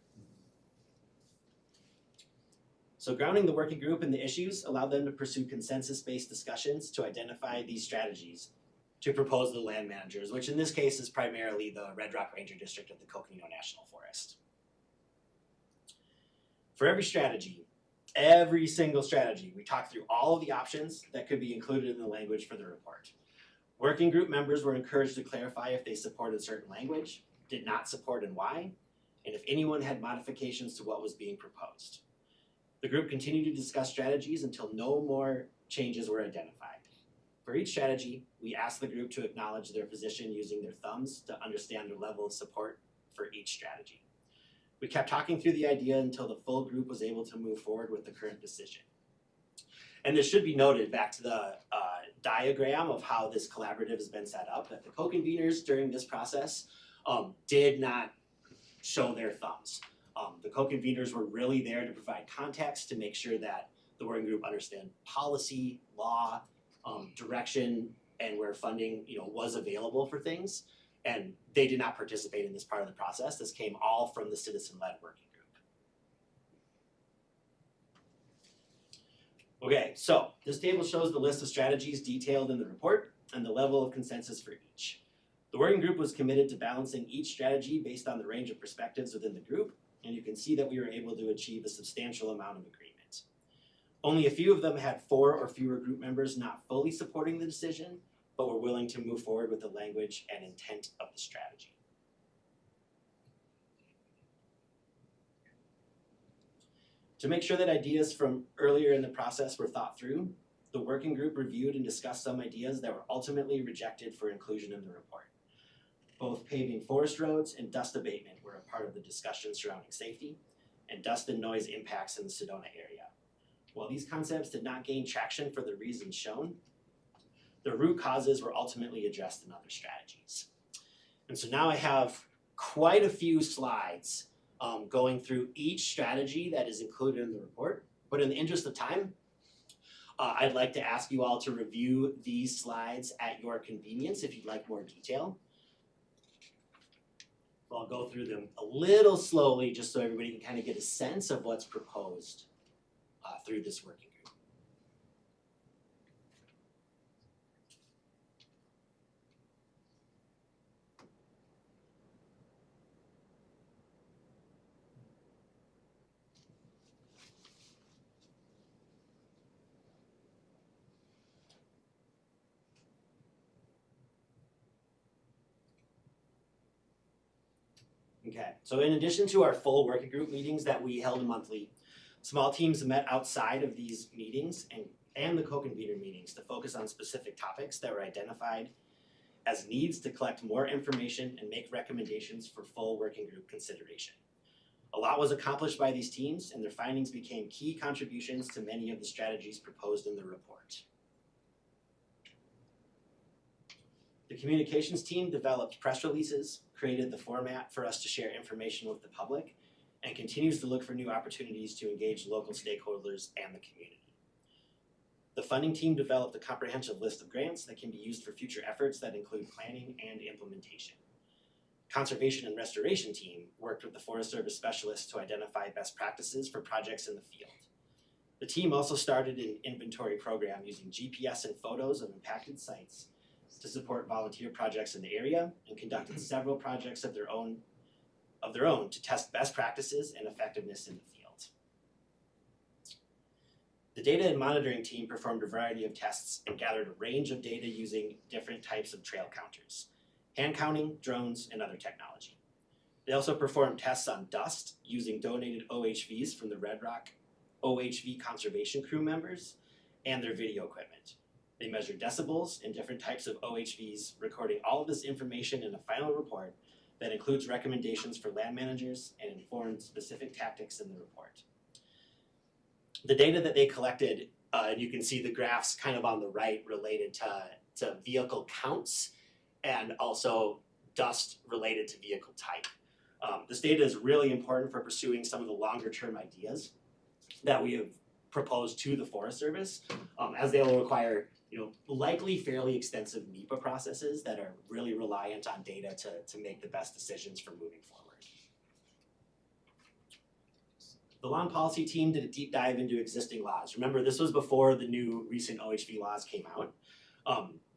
So grounding the working group in the issues allowed them to pursue consensus-based discussions to identify these strategies to propose to the land managers, which in this case is primarily the Red Rock Ranger District of the Coconino National Forest. For every strategy, every single strategy, we talked through all of the options that could be included in the language for the report. Working group members were encouraged to clarify if they supported certain language, did not support and why, and if anyone had modifications to what was being proposed. The group continued to discuss strategies until no more changes were identified. For each strategy, we asked the group to acknowledge their position using their thumbs to understand their level of support for each strategy. We kept talking through the idea until the full group was able to move forward with the current decision. And this should be noted back to the diagram of how this collaborative has been set up, that the co-conveners during this process did not show their thumbs. The co-conveners were really there to provide context, to make sure that the working group understand policy, law, direction, and where funding was available for things. And they did not participate in this part of the process. This came all from the citizen-led working group. Okay, so this table shows the list of strategies detailed in the report and the level of consensus for each. The working group was committed to balancing each strategy based on the range of perspectives within the group, and you can see that we were able to achieve a substantial amount of agreement. Only a few of them had 4 or fewer group members not fully supporting the decision, but were willing to move forward with the language and intent of the strategy. To make sure that ideas from earlier in the process were thought through, the working group reviewed and discussed some ideas that were ultimately rejected for inclusion in the report. Both paving forest roads and dust abatement were a part of the discussion surrounding safety and dust and noise impacts in the Sedona area. While these concepts did not gain traction for the reasons shown, the root causes were ultimately addressed in other strategies. And so now I have quite a few slides going through each strategy that is included in the report. But in the interest of time, I'd like to ask you all to review these slides at your convenience if you'd like more detail. So I'll go through them a little slowly just so everybody can kind of get a sense of what's proposed through this working group. Okay, so in addition to our full working group meetings that we held monthly, small teams met outside of these meetings and the co-convener meetings to focus on specific topics that were identified as needs to collect more information and make recommendations for full working group consideration. A lot was accomplished by these teams, and their findings became key contributions to many of the strategies proposed in the report. The communications team developed press releases, created the format for us to share information with the public, and continues to look for new opportunities to engage local stakeholders and the community. The funding team developed a comprehensive list of grants that can be used for future efforts that include planning and implementation. Conservation and restoration team worked with the Forest Service specialists to identify best practices for projects in the field. The team also started an inventory program using GPS and photos of impacted sites to support volunteer projects in the area, and conducted several projects of their own to test best practices and effectiveness in the field. The data and monitoring team performed a variety of tests and gathered a range of data using different types of trail counters, hand counting, drones, and other technology. They also performed tests on dust using donated OHVs from the Red Rock OHV conservation crew members and their video equipment. They measured decibels and different types of OHVs, recording all of this information in a final report that includes recommendations for land managers and informed specific tactics in the report. The data that they collected, and you can see the graphs kind of on the right related to vehicle counts and also dust related to vehicle type. This data is really important for pursuing some of the longer term ideas that we have proposed to the Forest Service, as they will require likely fairly extensive NEPA processes that are really reliant on data to make the best decisions for moving forward. The lawn policy team did a deep dive into existing laws. Remember, this was before the new recent OHV laws came out.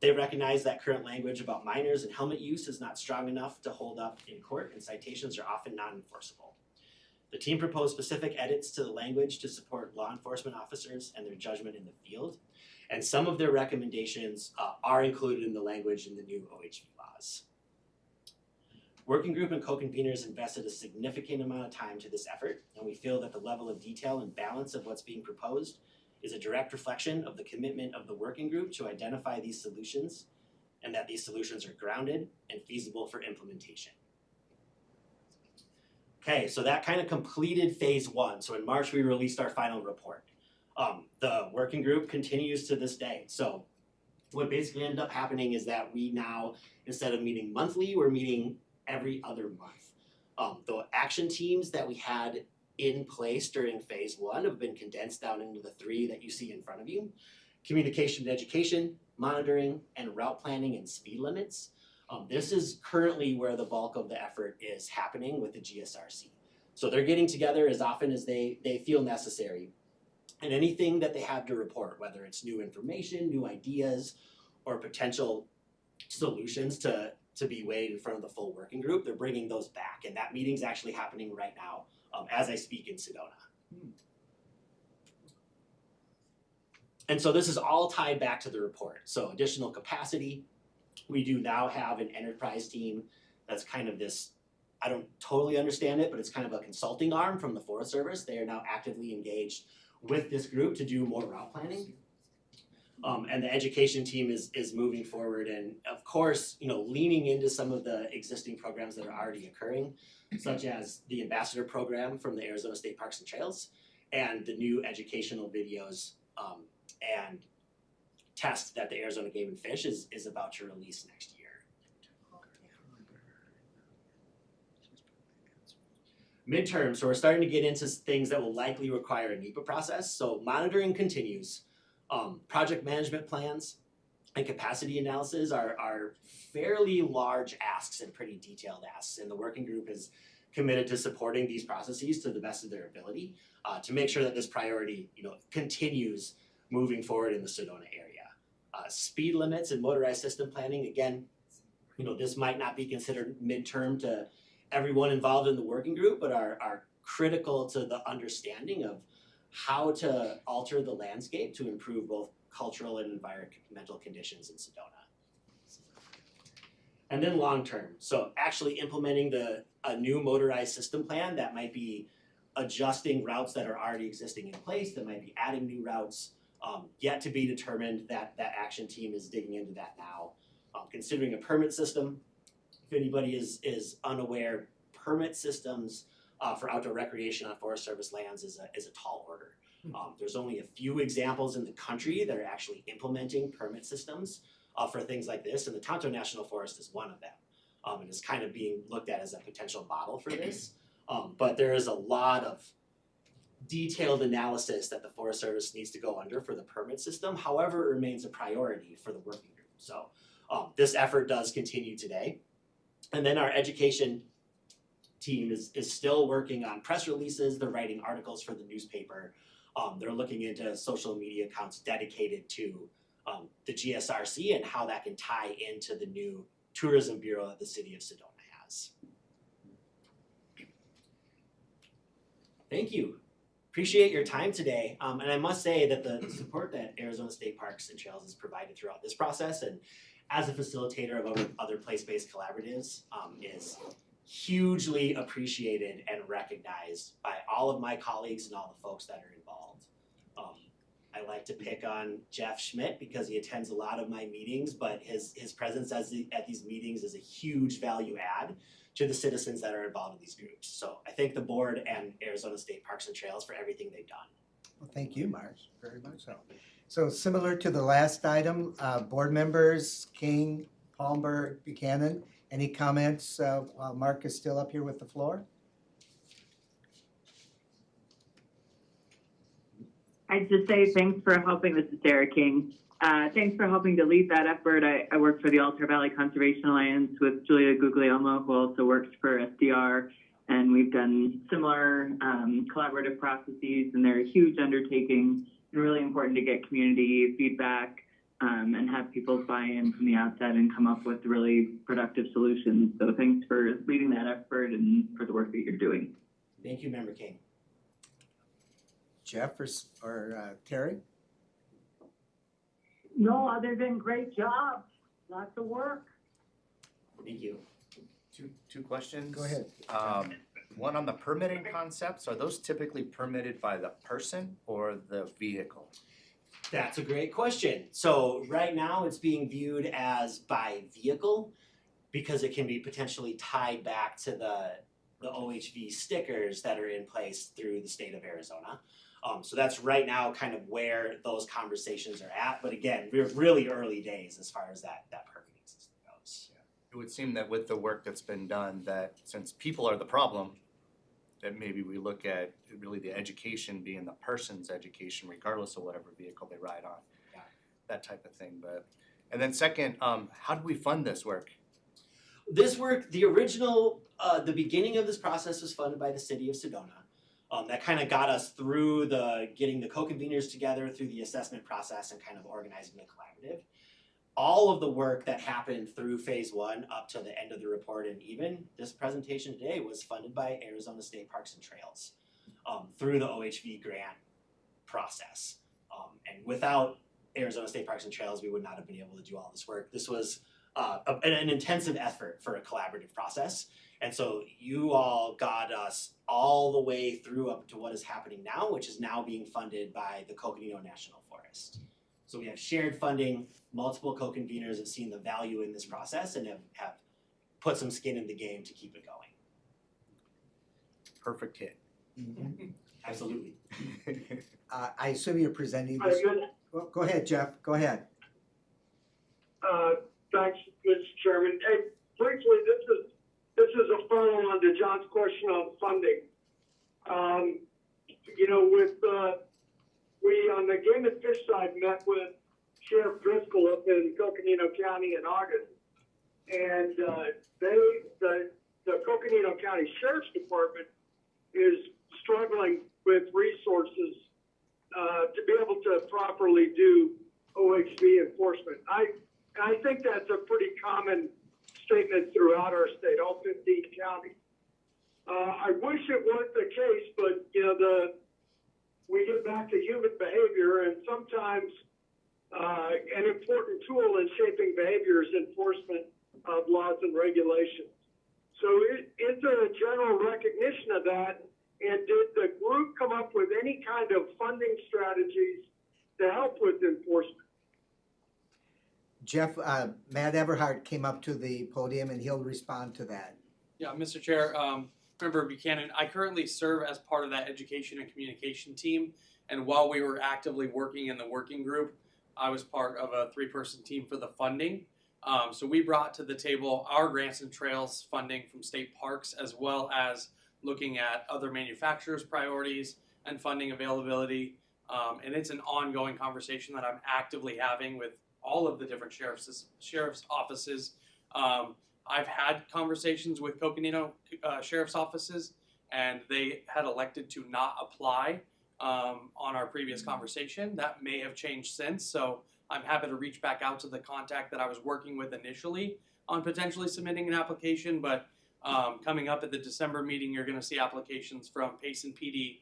They recognized that current language about minors and helmet use is not strong enough to hold up in court, and citations are often non-enforceable. The team proposed specific edits to the language to support law enforcement officers and their judgment in the field. And some of their recommendations are included in the language in the new OHV laws. Working group and co-conveners invested a significant amount of time to this effort, and we feel that the level of detail and balance of what's being proposed is a direct reflection of the commitment of the working group to identify these solutions, and that these solutions are grounded and feasible for implementation. Okay, so that kind of completed phase one. So in March, we released our final report. The working group continues to this day. So what basically ended up happening is that we now, instead of meeting monthly, we're meeting every other month. The action teams that we had in place during phase one have been condensed down into the 3 that you see in front of you: communication and education, monitoring, and route planning and speed limits. This is currently where the bulk of the effort is happening with the GSRC. So they're getting together as often as they feel necessary. And anything that they have to report, whether it's new information, new ideas, or potential solutions to be weighed in front of the full working group, they're bringing those back. And that meeting's actually happening right now as I speak in Sedona. And so this is all tied back to the report. So additional capacity. We do now have an enterprise team that's kind of this, I don't totally understand it, but it's kind of a consulting arm from the Forest Service. They are now actively engaged with this group to do more route planning. And the education team is moving forward, and of course, leaning into some of the existing programs that are already occurring, such as the ambassador program from the Arizona State Parks and Trails, and the new educational videos and test that the Arizona Game and Fish is about to release next year. Midterm, so we're starting to get into things that will likely require a NEPA process. So monitoring continues. Project management plans and capacity analysis are fairly large asks and pretty detailed asks, and the working group is committed to supporting these processes to the best of their ability to make sure that this priority continues moving forward in the Sedona area. Speed limits and motorized system planning, again, this might not be considered midterm to everyone involved in the working group, but are critical to the understanding of how to alter the landscape to improve both cultural and environmental conditions in Sedona. And then long term, so actually implementing a new motorized system plan that might be adjusting routes that are already existing in place, that might be adding new routes, yet to be determined. That action team is digging into that now. Considering a permit system, if anybody is unaware, permit systems for outdoor recreation on Forest Service lands is a tall order. There's only a few examples in the country that are actually implementing permit systems for things like this, and the Tonto National Forest is one of them. And is kind of being looked at as a potential model for this. But there is a lot of detailed analysis that the Forest Service needs to go under for the permit system. However, it remains a priority for the working group. So this effort does continue today. And then our education team is still working on press releases. They're writing articles for the newspaper. They're looking into social media accounts dedicated to the GSRC and how that can tie into the new tourism bureau that the city of Sedona has. Thank you. Appreciate your time today. And I must say that the support that Arizona State Parks and Trails has provided throughout this process, and as a facilitator of other place-based collaboratives, is hugely appreciated and recognized by all of my colleagues and all the folks that are involved. I like to pick on Jeff Schmidt because he attends a lot of my meetings, but his presence at these meetings is a huge value add to the citizens that are involved in these groups. So I thank the board and Arizona State Parks and Trails for everything they've done. Well, thank you, Marsh, very much so. So similar to the last item, board members, King, Palmer, Buchanan, any comments while Mark is still up here with the floor? I'd just say thanks for helping. This is Sarah King. Thanks for helping to lead that effort. I work for the Altar Valley Conservation Alliance with Julia Guglielmo, who also works for SDR, and we've done similar collaborative processes, and they're a huge undertaking and really important to get community feedback and have people buy in from the outset and come up with really productive solutions. So thanks for leading that effort and for the work that you're doing. Thank you, Member King. Jeff or Terry? No, other than great job, lots of work. Thank you. Two questions. Go ahead. One on the permitting concepts, are those typically permitted by the person or the vehicle? That's a great question. So right now it's being viewed as by vehicle because it can be potentially tied back to the OHV stickers that are in place through the state of Arizona. So that's right now kind of where those conversations are at. But again, we're really early days as far as that permitting system goes. It would seem that with the work that's been done, that since people are the problem, that maybe we look at really the education being the person's education, regardless of whatever vehicle they ride on. Yeah. That type of thing, and then second, how do we fund this work? This work, the original, the beginning of this process was funded by the city of Sedona. That kind of got us through getting the co-conveners together through the assessment process and kind of organizing the collaborative. All of the work that happened through phase 1 up to the end of the report and even this presentation today was funded by Arizona State Parks and Trails through the OHV grant process. And without Arizona State Parks and Trails, we would not have been able to do all this work. This was an intensive effort for a collaborative process. And so you all got us all the way through up to what is happening now, which is now being funded by the Coconino National Forest. So we have shared funding, multiple co-conveners have seen the value in this process and have put some skin in the game to keep it going. Perfect hit. Absolutely. I assume you're presenting Very this. good. Well, go ahead, Jeff. Go ahead. Thanks, Mr. Chairman. Hey, briefly, this is a follow-on to John's question on funding. We on the game and fish side met with Sheriff Driscoll up in Coconino County in August, and the Coconino County Sheriff's Department is struggling with resources to be able to properly do OHV enforcement. I think that's a pretty common statement throughout our state, all 15 counties. I wish it weren't the case, but we get back to human behavior, and sometimes an important tool in shaping behavior is enforcement of laws and regulations. So is there a general recognition of that? And did the group come up with any kind of funding strategies to help with enforcement? Jeff, Matt Everhart came up to the podium and he'll respond to that. Yeah, Mr. Chair, Member Buchanan, I currently serve as part of that education and communication team. And while we were actively working in the working group, I was part of a 3-person team for the funding. So we brought to the table our grants and trails funding from state parks, as well as looking at other manufacturers' priorities and funding availability. And it's an ongoing conversation that I'm actively having with all of the different sheriff's offices. I've had conversations with Coconino sheriff's offices, and they had elected to not apply on our previous conversation. That may have changed since, so I'm happy to reach back out to the contact that I was working with initially on potentially submitting an application, but coming up at the December meeting, you're gonna see applications from Payson PD,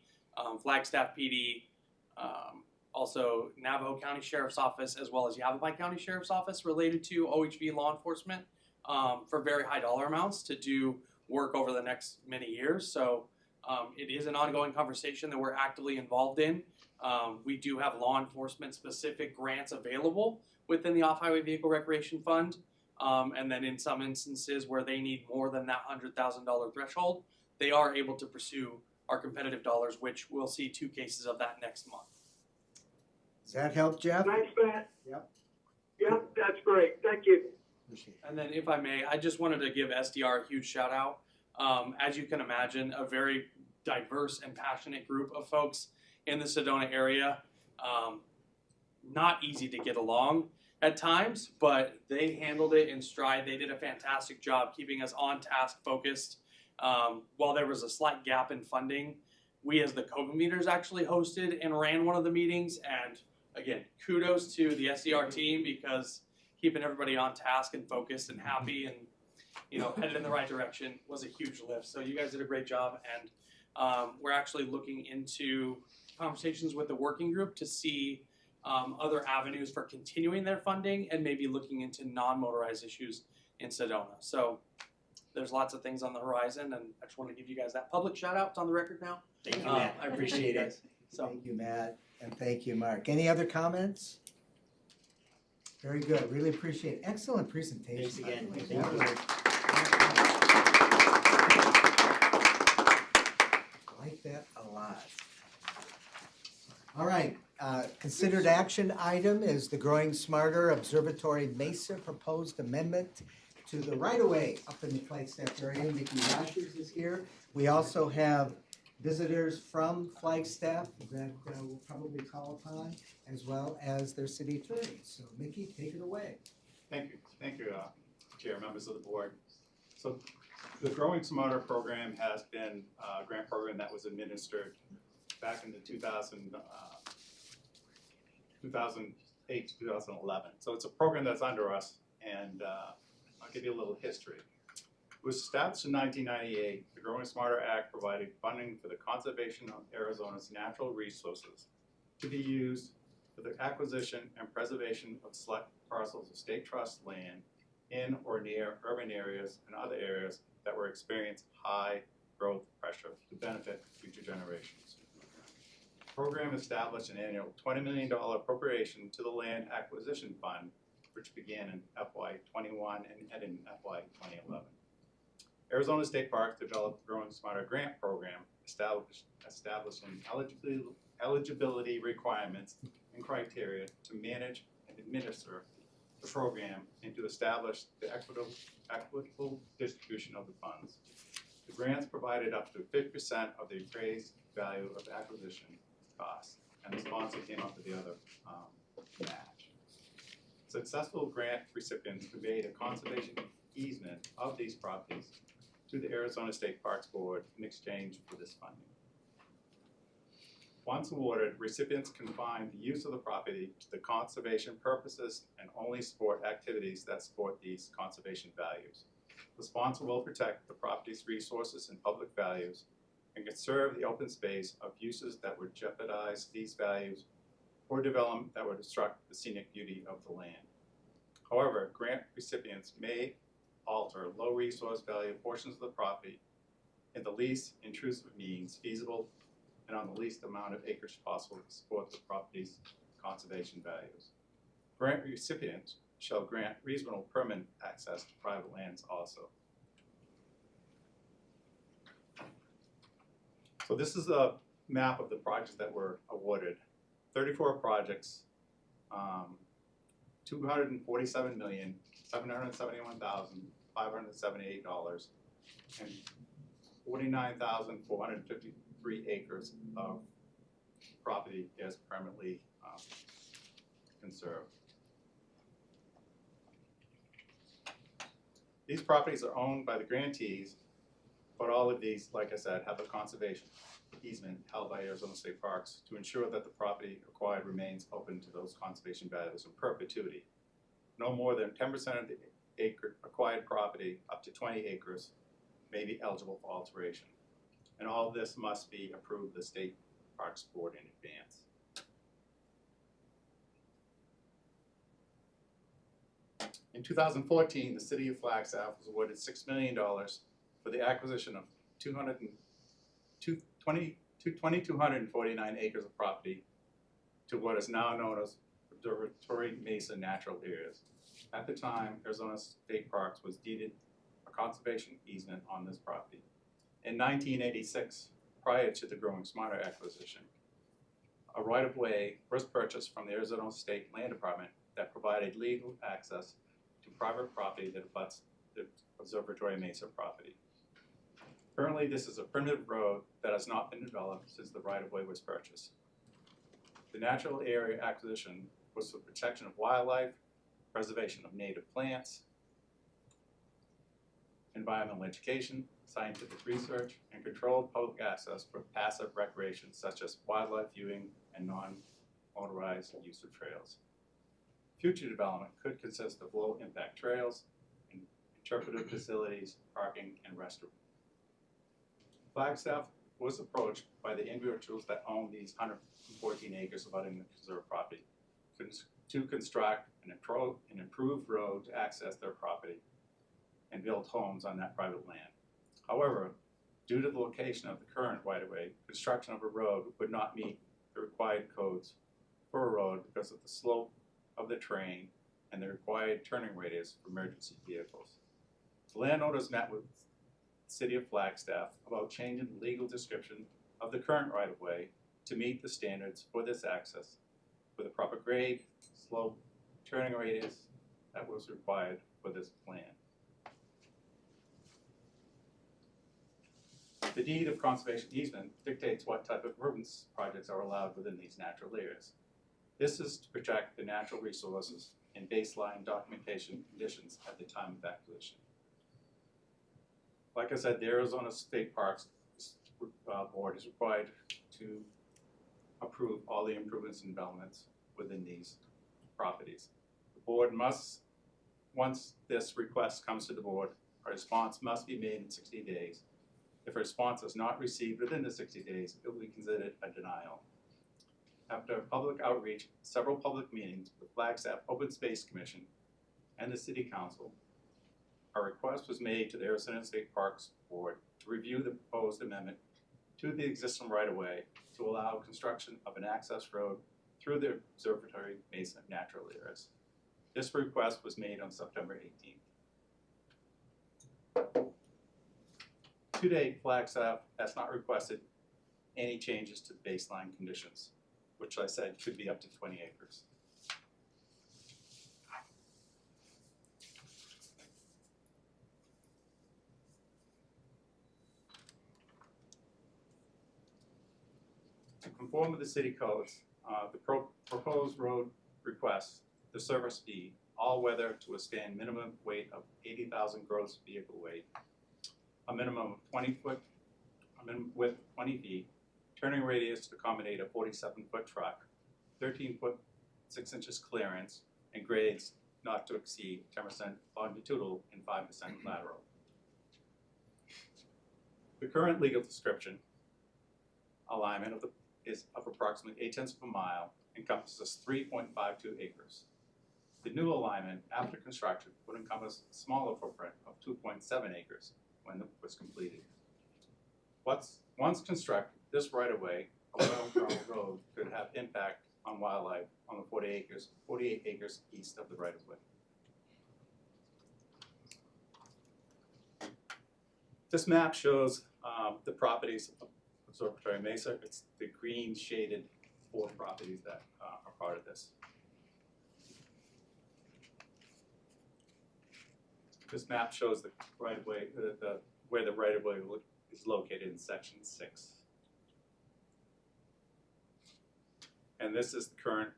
Flagstaff PD, also Navajo County Sheriff's Office, as well as Yavapai County Sheriff's Office related to OHV law enforcement for very high dollar amounts to do work over the next many years. So it is an ongoing conversation that we're actively involved in. We do have law enforcement specific grants available within the Off-Highway Vehicle Recreation Fund. And then in some instances where they need more than that $100,000 threshold, they are able to pursue our competitive dollars, which we'll see 2 cases of that next month. Does that help, Jeff? Thanks, Matt. Yep. Yep, that's great. Thank you. Appreciate it. And then if I may, I just wanted to give SDR a huge shout out. As you can imagine, a very diverse and passionate group of folks in the Sedona area. Not easy to get along at times, but they handled it in stride. They did a fantastic job keeping us on task, focused. While there was a slight gap in funding, we as the co-conveners actually hosted and ran one of the meetings. And again, kudos to the SDR team, because keeping everybody on task and focused and happy and headed in the right direction was a huge lift. So you guys did a great job, and We're actually looking into conversations with the working group to see other avenues for continuing their funding and maybe looking into non-motorized issues in Sedona. So there's lots of things on the horizon, and I just want to give you guys that public shout out. It's on the record now. Thank you, Matt. I appreciate it. So Thank you, Matt, and thank you, Mark. Any other comments? Very good, really appreciate it. Excellent presentation. Thanks again. by the way. Thank That you. was- I like that a lot. All right, considered action item is the Growing Smarter Observatory Mesa proposed amendment to the right-of-way up in the Flagstaff area. Mickey Rogers is here. We also have visitors from Flagstaff that we'll probably call upon, as well as their city attorney. So Mickey, take it away. Thank you, Chair, members of the board. So the Growing Smarter program has been a grant program that was administered back in the 2008 to 2011. So it's a program that's under us, and I'll give you a little history. It was established in 1998. The Growing Smarter Act provided funding for the conservation of Arizona's natural resources to be used for the acquisition and preservation of select parcels of state trust land in or near urban areas and other areas that were experiencing high growth pressure to benefit future generations. The program established an annual $20 million appropriation to the Land Acquisition Fund, which began in FY21 and ended in FY2011. Arizona State Parks developed the Growing Smarter Grant Program, establishing eligibility requirements and criteria to manage and administer the program and to establish the equitable distribution of the funds. The grants provided up to 50% of the appraised value of the acquisition costs, and the sponsor came up with the other match. Successful grant recipients conveyed a conservation easement of these properties to the Arizona State Parks Board in exchange for this funding. Once awarded, recipients confine the use of the property to the conservation purposes and only support activities that support these conservation values. The sponsor will protect the property's resources and public values and conserve the open space of uses that would jeopardize these values or development that would obstruct the scenic beauty of the land. However, grant recipients may alter low resource value portions of the property in the least intrusive means feasible and on the least amount of acreage possible to support the property's conservation values. Grant recipients shall grant reasonable permanent access to private lands also. So this is a map of the projects that were awarded. 34 projects, $247,771,578, and 49,453 acres of property is permanently conserved. These properties are owned by the grantees, but all of these, like I said, have a conservation easement held by Arizona State Parks to ensure that the property acquired remains open to those conservation values in perpetuity. No more than 10% of the acquired property, up to 20 acres, may be eligible for alteration. And all of this must be approved by the State Parks Board in advance. In 2014, the City of Flagstaff was awarded $6 million for the acquisition of 2,249 acres of property to what is now known as Observatory Mesa Natural Areas. At the time, Arizona State Parks was deeded a conservation easement on this property. In 1986, prior to the Growing Smarter acquisition, a right-of-way was purchased from the Arizona State Land Department that provided legal access to private property that abuts the Observatory Mesa property. Currently, this is a primitive road that has not been developed since the right-of-way was purchased. The natural area acquisition was for protection of wildlife, preservation of native plants, environmental education, scientific research, and controlled public access for passive recreation such as wildlife viewing and non-motorized use of trails. Future development could consist of low-impact trails, interpretive facilities, parking, and restrooms. Flagstaff was approached by the individuals that own these 114 acres abutting the conserved property to construct an improved road to access their property and build homes on that private land. However, due to the location of the current right-of-way, construction of a road would not meet the required codes for a road because of the slope of the terrain and the required turning radius for emergency vehicles. The landowners met with the City of Flagstaff about changing the legal description of the current right-of-way to meet the standards for this access with a proper grade, slope, turning radius that was required for this plan. The deed of conservation easement dictates what type of improvements projects are allowed within these natural areas. This is to protect the natural resources and baseline documentation conditions at the time of acquisition. Like I said, the Arizona State Parks Board is required to approve all the improvements and developments within these properties. The board must, once this request comes to the board, a response must be made in 60 days. If a response is not received within the 60 days, it will be considered a denial. After public outreach, several public meetings, the Flagstaff Open Space Commission and the City Council, a request was made to the Arizona State Parks Board to review the proposed amendment to the existing right-of-way to allow construction of an access road through the Observatory Basin natural areas. This request was made on September 18th. To date, Flagstaff has not requested any changes to baseline conditions, which I said could be up to 20 acres. To conform with the city codes, the proposed road requests the service fee, all weather to withstand minimum weight of 80,000 gross vehicle weight, a minimum of 20 foot, a minimum width of 20 feet, turning radius to accommodate a 47-foot truck, 13 foot 6 inches clearance, and grades not to exceed 10% longitudinal and 5% lateral. The current legal description alignment is of approximately 0.8 of a mile, encompasses 3.52 acres. The new alignment after construction would encompass a smaller footprint of 2.7 acres when it was completed. Once constructed, this right-of-way, a well-traveled road, could have impact on wildlife on the 48 acres east of the right-of-way. This map shows the properties of Observatory Mesa. It's the green shaded 4 properties that are part of this. This map shows the right-of-way, where the right-of-way is located in section 6. And this is the current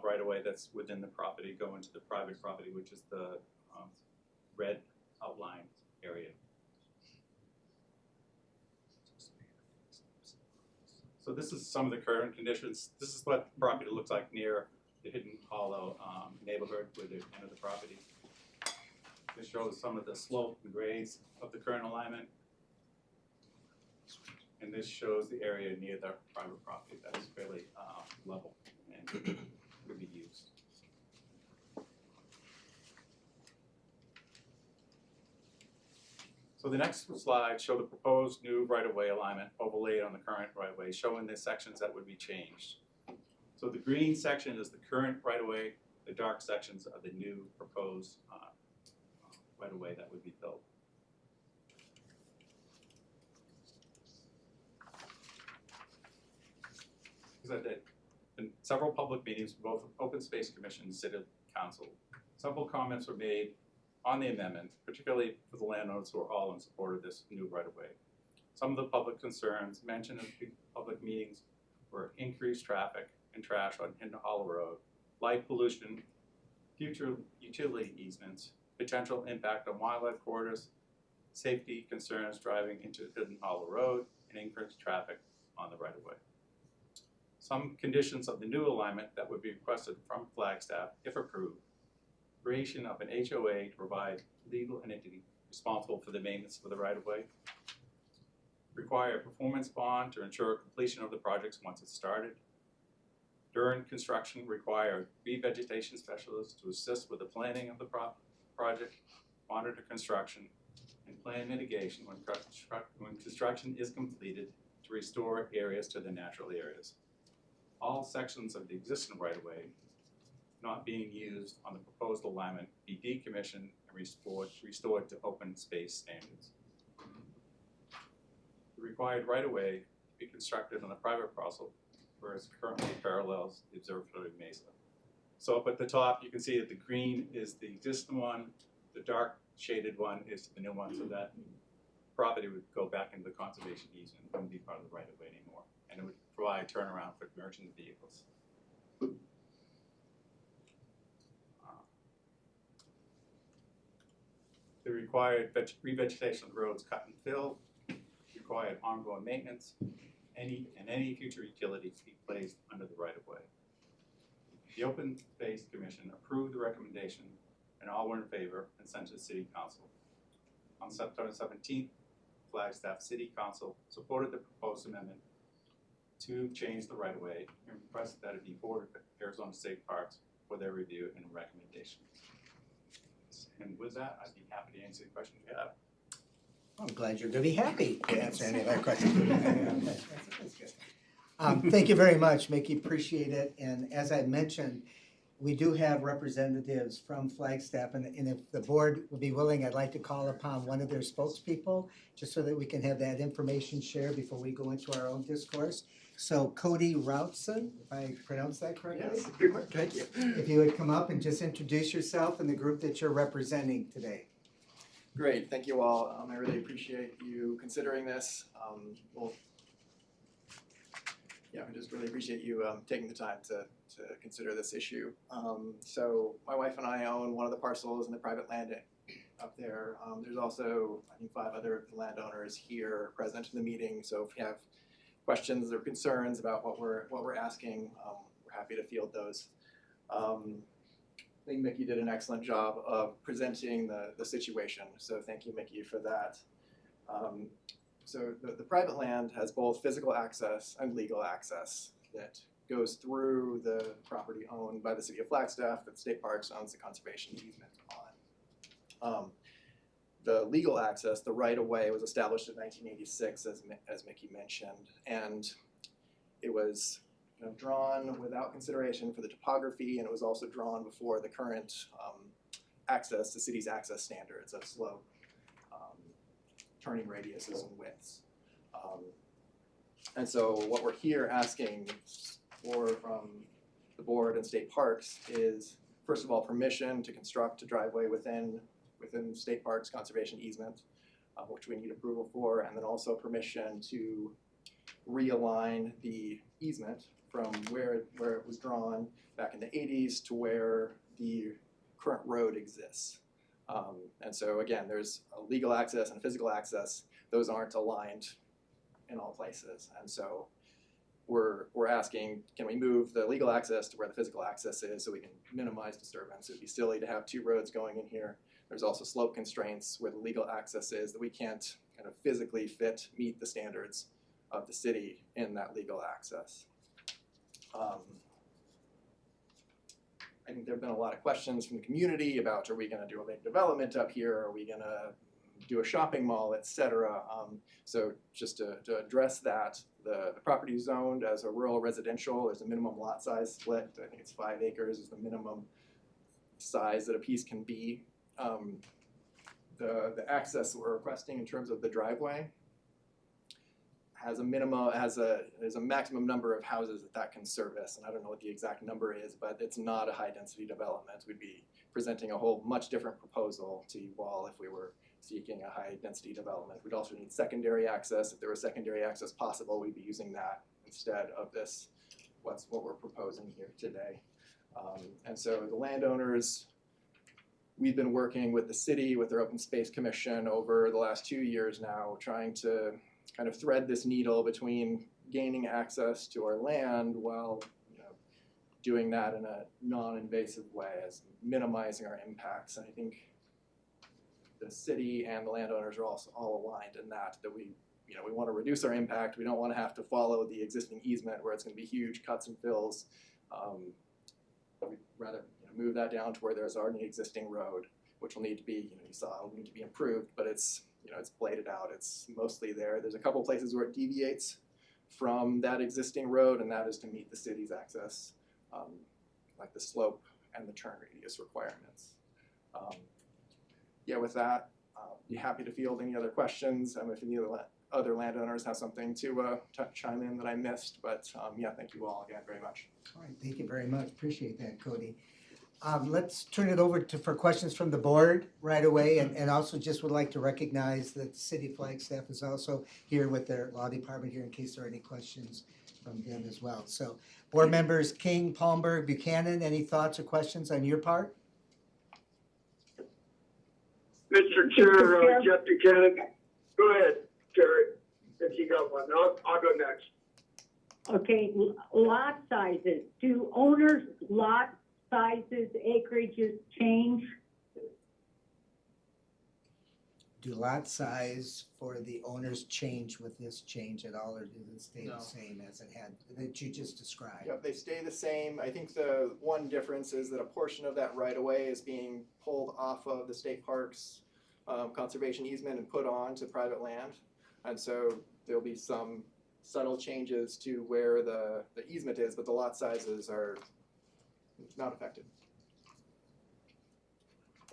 right-of-way that's within the property going to the private property, which is the red outlined area. So this is some of the current conditions. This is what the property looks like near the Hidden Hollow neighborhood with the end of the property. This shows some of the slope and grades of the current alignment. And this shows the area near the private property that is fairly level and could be used. So the next slide show the proposed new right-of-way alignment overlaid on the current right-of-way, showing the sections that would be changed. So the green section is the current right-of-way, the dark sections are the new proposed right-of-way that would be built. As I did, in several public meetings, both Open Space Commission and City Council, several comments were made on the amendment, particularly for the landowners who are all in support of this new right-of-way. Some of the public concerns mentioned in public meetings were increased traffic and trash on Hidden Hollow Road, light pollution, future utility easements, potential impact on wildlife corridors, safety concerns driving into Hidden Hollow Road, and increased traffic on the right-of-way. Some conditions of the new alignment that would be requested from Flagstaff, if approved: creation of an HOA to provide legal entity responsible for the maintenance of the right-of-way, require a performance bond to ensure completion of the projects once it's started. During construction, require revegetation specialists to assist with the planning of the project, monitor construction, and plan mitigation when construction is completed to restore areas to their natural areas. All sections of the existing right-of-way not being used on the proposed alignment be decommissioned and restored to open space standards. The required right-of-way be constructed on a private parcel, whereas currently parallels the observatory mesa. So up at the top, you can see that the green is the existing one, the dark shaded one is the new one, so that property would go back into the conservation easement, it wouldn't be part of the right-of-way anymore, and it would provide turnaround for merchant vehicles. The required revegetation of the roads cut and filled, required ongoing maintenance, any future utilities be placed under the right-of-way. The Open Space Commission approved the recommendation and all were in favor and sent to the City Council. On September 17th, Flagstaff City Council supported the proposed amendment to change the right-of-way and requested that it be forwarded to Arizona State Parks for their review and recommendation. And with that, I'd be happy to answer the questions you have. I'm glad you're gonna be happy to answer any of our questions. That's good. Thank you very much, Mickey, appreciate it. And as I mentioned, we do have representatives from Flagstaff, and if the board would be willing, I'd like to call upon one of their spokespeople, just so that we can have that information shared before we go into our own discourse. So Cody Routson, if I pronounced that correctly? Yes, thank you. If you would come up and just introduce yourself and the group that you're representing today. Great, thank you all. I really appreciate you considering this. I just really appreciate you taking the time to consider this issue. So my wife and I own one of the parcels in the private land up there. There's also, I think, 5 other landowners here present in the meeting. So if you have questions or concerns about what we're asking, we're happy to field those. I think Mickey did an excellent job of presenting the situation, so thank you, Mickey, for that. So the private land has both physical access and legal access that goes through the property owned by the City of Flagstaff that State Parks owns the conservation easement on. The legal access, the right-of-way, was established in 1986, as Mickey mentioned, and it was drawn without consideration for the topography, and it was also drawn before the current access, the city's access standards of slope, turning radiuses and widths. And so what we're here asking for from the board and State Parks is, first of all, permission to construct a driveway within State Parks conservation easement, which we need approval for, and then also permission to realign the easement from where it was drawn back in the 80s to where the current road exists. And so again, there's a legal access and a physical access. Those aren't aligned in all places. And so we're asking, can we move the legal access to where the physical access is so we can minimize disturbance? It'd be silly to have 2 roads going in here. There's also slope constraints where the legal access is that we can't kind of physically meet the standards of the city in that legal access. I think there have been a lot of questions from the community about, are we going to do a big development up here? Are we going to do a shopping mall, etc.? So just to address that, the property is zoned as a rural residential. There's a minimum lot size split. I think it's 5 acres is the minimum size that a piece can be. The access that we're requesting in terms of the driveway has a maximum number of houses that can service, and I don't know what the exact number is, but it's not a high density development. We'd be presenting a whole much different proposal to you all if we were seeking a high density development. We'd also need secondary access. If there was secondary access possible, we'd be using that instead of this, what we're proposing here today. And so the landowners, we've been working with the city, with their Open Space Commission over the last 2 years now, trying to kind of thread this needle between gaining access to our land while doing that in a non-invasive way, as minimizing our impacts. And I think the city and the landowners are also all aligned in that we you know, we want to reduce our impact. We don't want to have to follow the existing easement where it's going to be huge cuts and fills. We'd rather, you know, move that down to where there's already an existing road, which will need to be, you know, you saw, will need to be improved, but it's, you know, it's bladed out. It's mostly there. There's a couple places where it deviates from that existing road, and that is to meet the city's access, like the slope and the turn radius requirements. Yeah, with that, be happy to field any other questions. If any other landowners have something to chime in that I missed, but yeah, thank you all again very much. All right, thank you very much. Appreciate that, Cody. Let's turn it over for questions from the board right away, and also just would like to recognize that the City Flagstaff is also here with their law department here in case there are any questions from them as well. So, board members King, Palmberg, Buchanan, any thoughts or questions on your part? Mr. Chair, Jeff Buchanan. Go ahead, Terry, if you got one. I'll go next. Okay, lot sizes. Do owners' lot sizes, acreages change? Do lot size for the owners change with this change at all, or do they stay the same as it had, that you just described? Yep, they stay the same. I think the one difference is that a portion of that right of way is being pulled off of the state parks conservation easement and put on to private land. And so there'll be some subtle changes to where the easement is, but the lot sizes are not affected.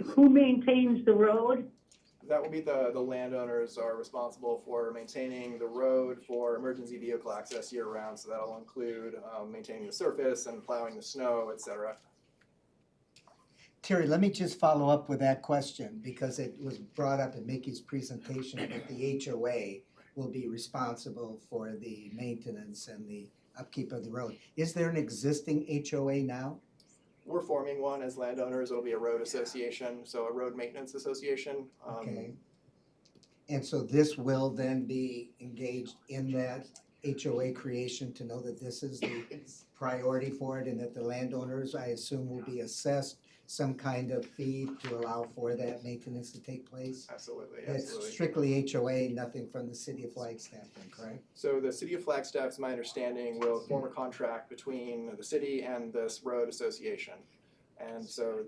Who maintains the road? That will be the landowners are responsible for maintaining the road for emergency vehicle access year round. So that'll include maintaining the surface and plowing the snow, etc. Terry, let me just follow up with that question because it was brought up in Mickey's presentation that the HOA will be responsible for the maintenance and the upkeep of the road. Is there an existing HOA now? We're forming one as landowners. It'll be a road association, so a road maintenance association. Okay. And so this will then be engaged in that HOA creation to know that this is the priority for it and that the landowners, I assume, will be assessed some kind of fee to allow for that maintenance to take place? Absolutely, It's absolutely. strictly HOA, nothing from the city of Flagstaff, then, correct? So the city of Flagstaff, to my understanding, will form a contract between the city and this road association. And so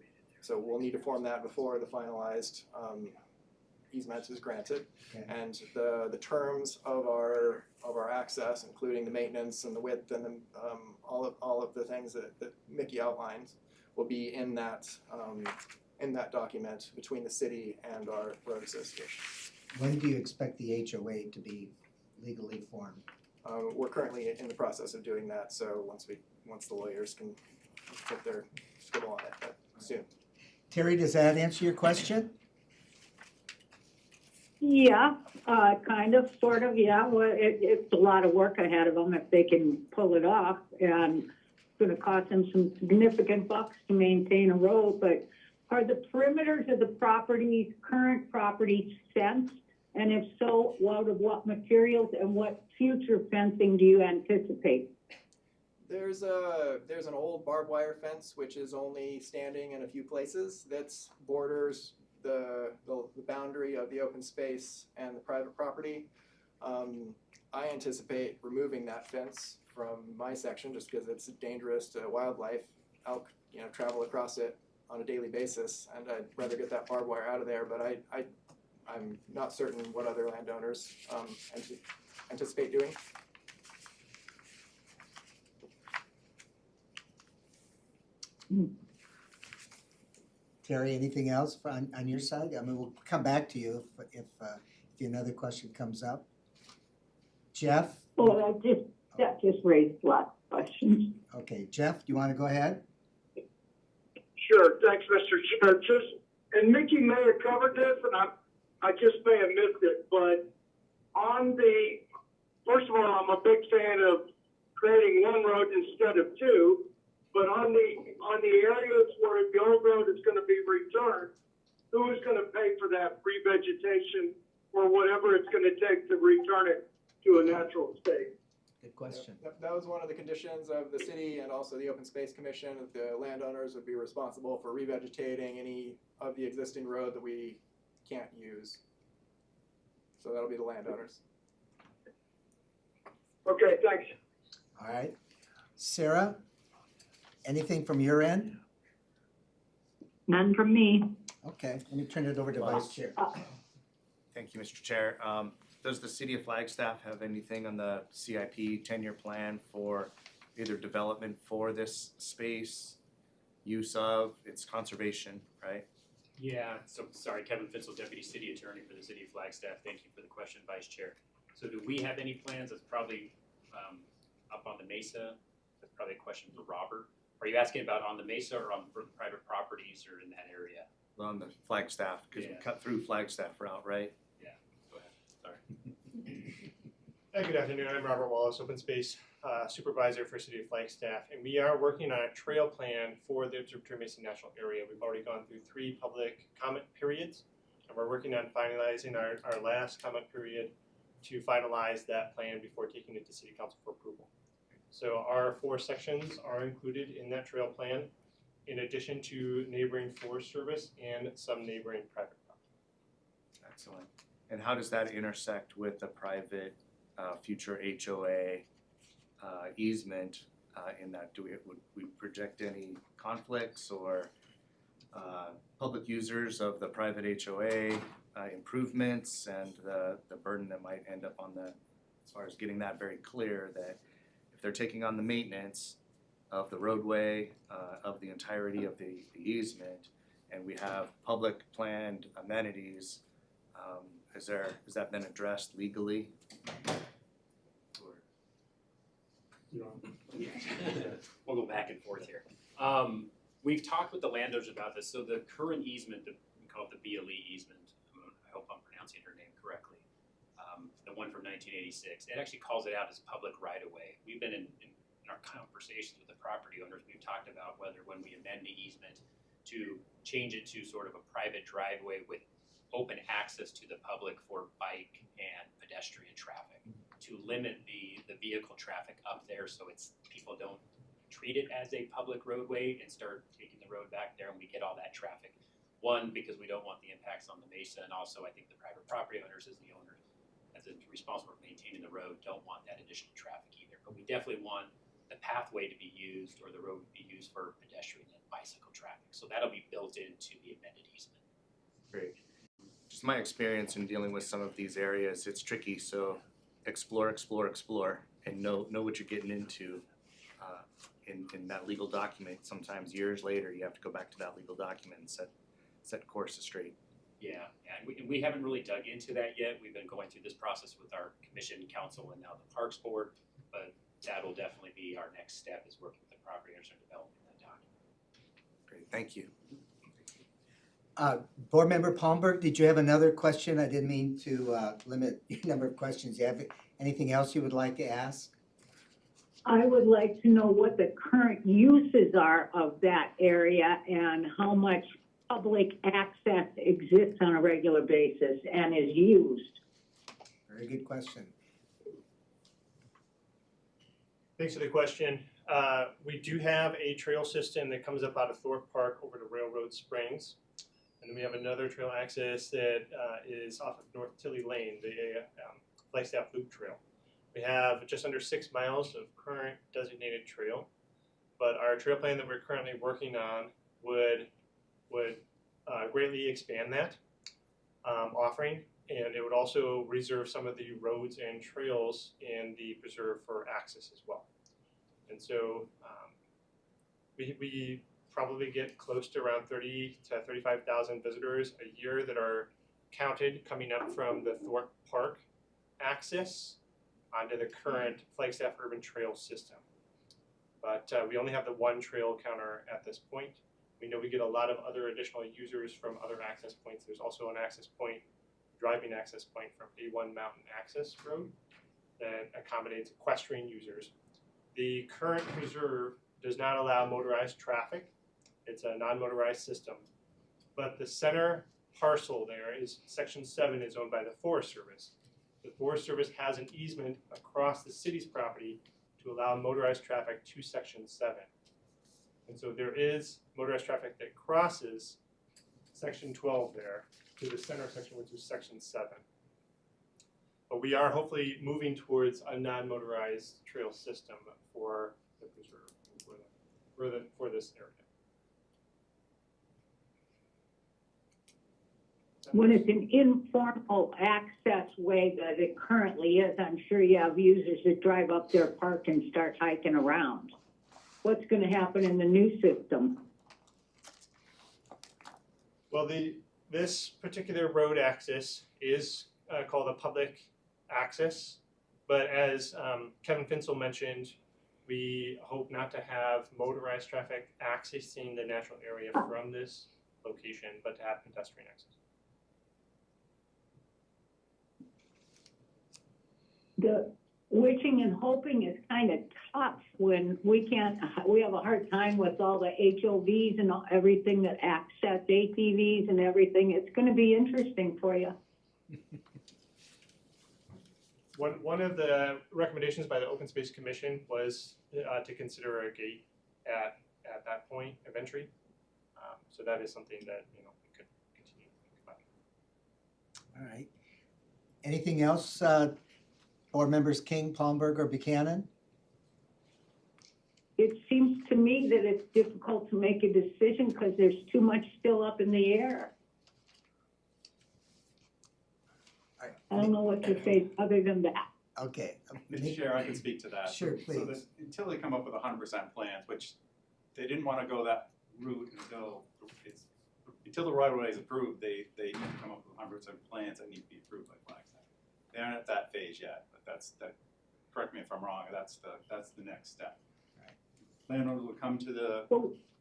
we'll need to form that before the finalized easement is granted. Okay. And the terms of our access, including the maintenance and the width and the, all of the things that Mickey outlined, will be in that document between the city and our road association. When do you expect the HOA to be legally formed? We're currently in the process of doing that, so once the lawyers can put their scribble on it, but soon. Terry, does that answer your question? Yeah, kind of, sort of, yeah. Well, it's a lot of work ahead of them if they can pull it off, and it's gonna cost them some significant bucks to maintain a road, but are the perimeters of the properties, current property fenced? And if so, out of what materials and what future fencing do you anticipate? There's an old barbed wire fence which is only standing in a few places that borders the boundary of the open space and the private property. I anticipate removing that fence from my section just because it's dangerous to wildlife. Elk, travel across it on a daily basis, and I'd rather get that barbed wire out of there. But I'm not certain what other landowners anticipate doing. Terry, anything else on your side? I mean, we'll come back to you if another question comes up. Jeff? Well, that just raised lots of questions. Okay, Jeff, do you want to go ahead? Sure, thanks, Mr. Chair. And Mickey may have covered this, and I just may have missed it, but first of all, I'm a big fan of creating one road instead of two, but on the areas where the old road is going to be returned, who is going to pay for that revegetation or whatever it's going to take to return it to a natural state? Good question. That was one of the conditions of the city and also the Open Space Commission, that the landowners would be responsible for revegetating any of the existing road that we can't use. So that'll be the landowners. Okay, thanks. All right. Sarah, anything from your end? None from me. Okay, let me turn it over to Vice Chair. Thank you, Mr. Chair. Does the City of Flagstaff have anything on the CIP 10-year plan for either development for this space, use of, its conservation, right? Yeah, so sorry, Kevin Fitzel, Deputy City Attorney for the City of Flagstaff. Thank you for the question, Vice Chair. So do we have any plans? That's probably up on the Mesa. That's probably a question for Robert. Are you asking about on the Mesa or on for private properties or in that area? On the Flagstaff, because we Yeah. cut through Flagstaff route, right? Go ahead, sorry. Hey, good afternoon. I'm Robert Wallace, Open Space Supervisor for City of Flagstaff, and we are working on a trail plan for the Observatory Mesa National Area. We've already gone through 3 public comment periods, and we're working on finalizing our last comment period to finalize that plan before taking it to City Council for approval. So our 4 sections are included in that trail plan, in addition to neighboring Forest Service and some neighboring private property. Excellent. And how does that intersect with the private future HOA easement in that? Would we project any conflicts or public users of the private HOA improvements and the burden that might end up on as far as getting that very clear that if they're taking on the maintenance of the roadway, of the entirety of the easement, and we have public planned amenities, has that been addressed legally? We'll go back and forth here. We've talked with the landowners about this. So the current easement, we call it the BLE easement. I hope I'm pronouncing her name correctly. The one from 1986. It actually calls it out as public right-of-way. We've been in our conversations with the property owners, we've talked about whether when we amend the easement to change it to sort of a private driveway with open access to the public for bike and pedestrian traffic, to limit the vehicle traffic up there so people don't treat it as a public roadway and start taking the road back there and we get all that traffic. One, because we don't want the impacts on the Mesa, and also I think the private property owners as the owners, as responsible for maintaining the road, don't want that additional traffic either. But we definitely want the pathway to be used or the road to be used for pedestrian and bicycle traffic. So that'll be built into the amended easement. Great. Just my experience in dealing with some of these areas, it's tricky, so explore, and know what you're getting into in that legal document. Sometimes years later, you have to go back to that legal document and set courses straight. Yeah, and we haven't really dug into that yet. We've been going through this process with our commission, council, and now the Parks Board, but that will definitely be our next step, is working with the property owners on developing that document. Great, thank you. Board Member Palmberg, did you have another question? I didn't mean to limit your number of questions. Do you have anything else you would like to ask? I would like to know what the current uses are of that area and how much public access exists on a regular basis and is used. Very good question. Thanks for the question. We do have a trail system that comes up out of Thorpe Park over to Railroad Springs. And then we have another trail access that is off of North Tilly Lane, the Flagstaff Loop Trail. We have just under 6 miles of current designated trail, but our trail plan that we're currently working on would greatly expand that offering, and it would also reserve some of the roads and trails in the preserve for access as well. And so we probably get close to around 30 to 35,000 visitors a year that are counted coming up from the Thorpe Park access onto the current Flagstaff Urban Trail system. But we only have the one trail counter at this point. We know we get a lot of other additional users from other access points. There's also an access point, driving access point from A1 Mountain Access Road that accommodates equestrian users. The current preserve does not allow motorized traffic. It's a non-motorized system. But the center parcel there is, Section 7 is owned by the Forest Service. The Forest Service has an easement across the city's property to allow motorized traffic to Section 7. And so there is motorized traffic that crosses Section 12 there to the center section, which is Section 7. But we are hopefully moving towards a non-motorized trail system for the preserve, for this area. When it's an informal access way that it currently is, I'm sure you have users that drive up there, park, and start hiking around. What's gonna happen in the new system? Well, this particular road access is called a public access, but as Kevin Finsel mentioned, we hope not to have motorized traffic accessing the natural area from this location, but to have pedestrian access. The wishing and hoping is kind of tough when we have a hard time with all the HOVs and everything that access ATVs and everything. It's gonna be interesting for you. One of the recommendations by the Open Space Commission was to consider a gate at that point of entry. So that is something that, we could continue to think about. All right. Anything else, board members King, Palmberg, or Buchanan? It seems to me that it's difficult to make a decision because there's too much still up in the air. I don't know what to say other than that. Okay. Mr. Chair, I can speak to that. Sure, So please. until they come up with 100% plans, which they didn't want to go that route until the right of way is approved, they need to come up with 100% plans that need to be approved by Flagstaff. They aren't at that phase yet, but correct me if I'm wrong, that's the next step. Right. Landowners will come to the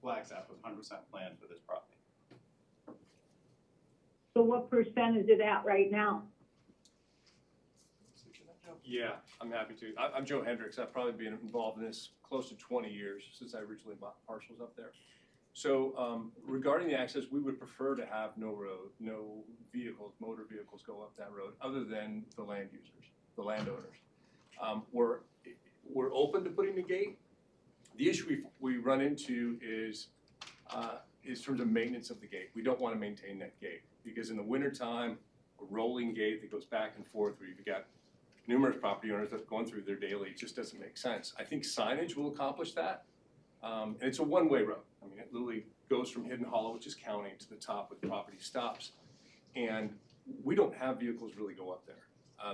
Flagstaff with 100% plan for this property. So what percent is it at right now? Yeah, I'm happy to. I'm Joe Hendricks. I've probably been involved in this close to 20 years since I originally bought parcels up there. So regarding the access, we would prefer to have no road, no vehicles, motor vehicles go up that road other than the land users, the landowners. We're open to putting a gate. The issue we run into is terms of maintenance of the gate. We don't want to maintain that gate because in the wintertime, a rolling gate that goes back and forth where you've got numerous property owners that are going through their daily, it just doesn't make sense. I think signage will accomplish that. And it's a one-way road. I mean, it literally goes from Hidden Hollow, which is county, to the top where the property stops. And we don't have vehicles really go up there.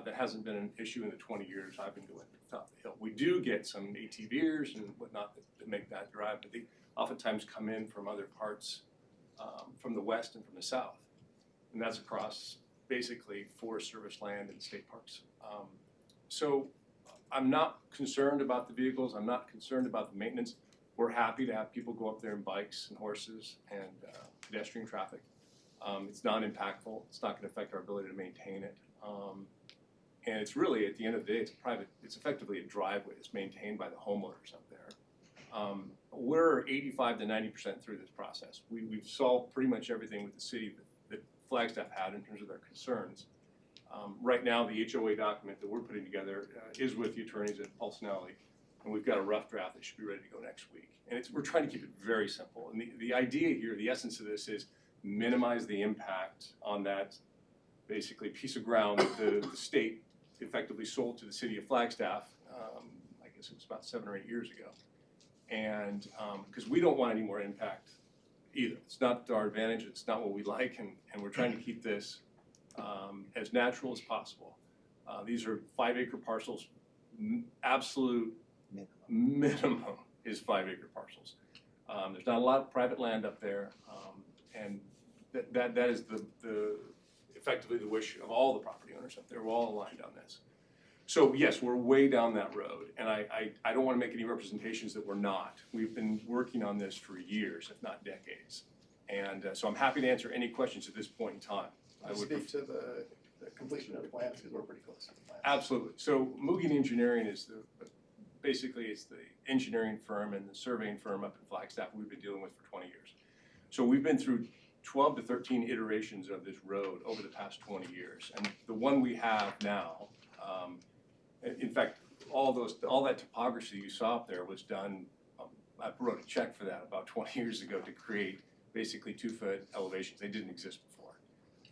That hasn't been an issue in the 20 years I've been going to the top of the hill. We do get some ATVers and whatnot that make that drive, but they oftentimes come in from other parts, from the west and from the south. And that's across basically Forest Service land and state parks. So I'm not concerned about the vehicles. I'm not concerned about the maintenance. We're happy to have people go up there in bikes and horses and pedestrian traffic. It's non-impactful. It's not going to affect our ability to maintain it. And it's really, at the end of the day, it's effectively a driveway that's maintained by the homeowners up there. We're 85 to 90% through this process. We've solved pretty much everything with the city that Flagstaff had in terms of their concerns. Right now, the HOA document that we're putting together is with the attorneys at Pulcinelli, and we've got a rough draft that should be ready to go next week. And we're trying to keep it very simple. And the idea here, the essence of this is minimize the impact on that basically piece of ground that the state effectively sold to the city of Flagstaff, I guess it was about 7 or 8 years ago. And because we don't want any more impact either. It's not to our advantage, it's not what we like, and we're trying to keep this as natural as possible. These are 5-acre parcels. Absolute minimum is 5-acre parcels. There's not a lot of private land up there, and that is effectively the wish of all the property owners up there. We're all aligned on this. So yes, we're way down that road, and I don't want to make any representations that we're not. We've been working on this for years, if not decades, and so I'm happy to answer any questions at this point in time. I would speak to the completion of the plans because we're pretty close to the plans. Absolutely. So Mugen Engineering is basically it's the engineering firm and the surveying firm up in Flagstaff we've been dealing with for 20 years. So we've been through 12 to 13 iterations of this road over the past 20 years, and the one we have now, in fact, all that topography you saw up there was done. I wrote a check for that about 20 years ago to create basically 2-foot elevations. They didn't exist before.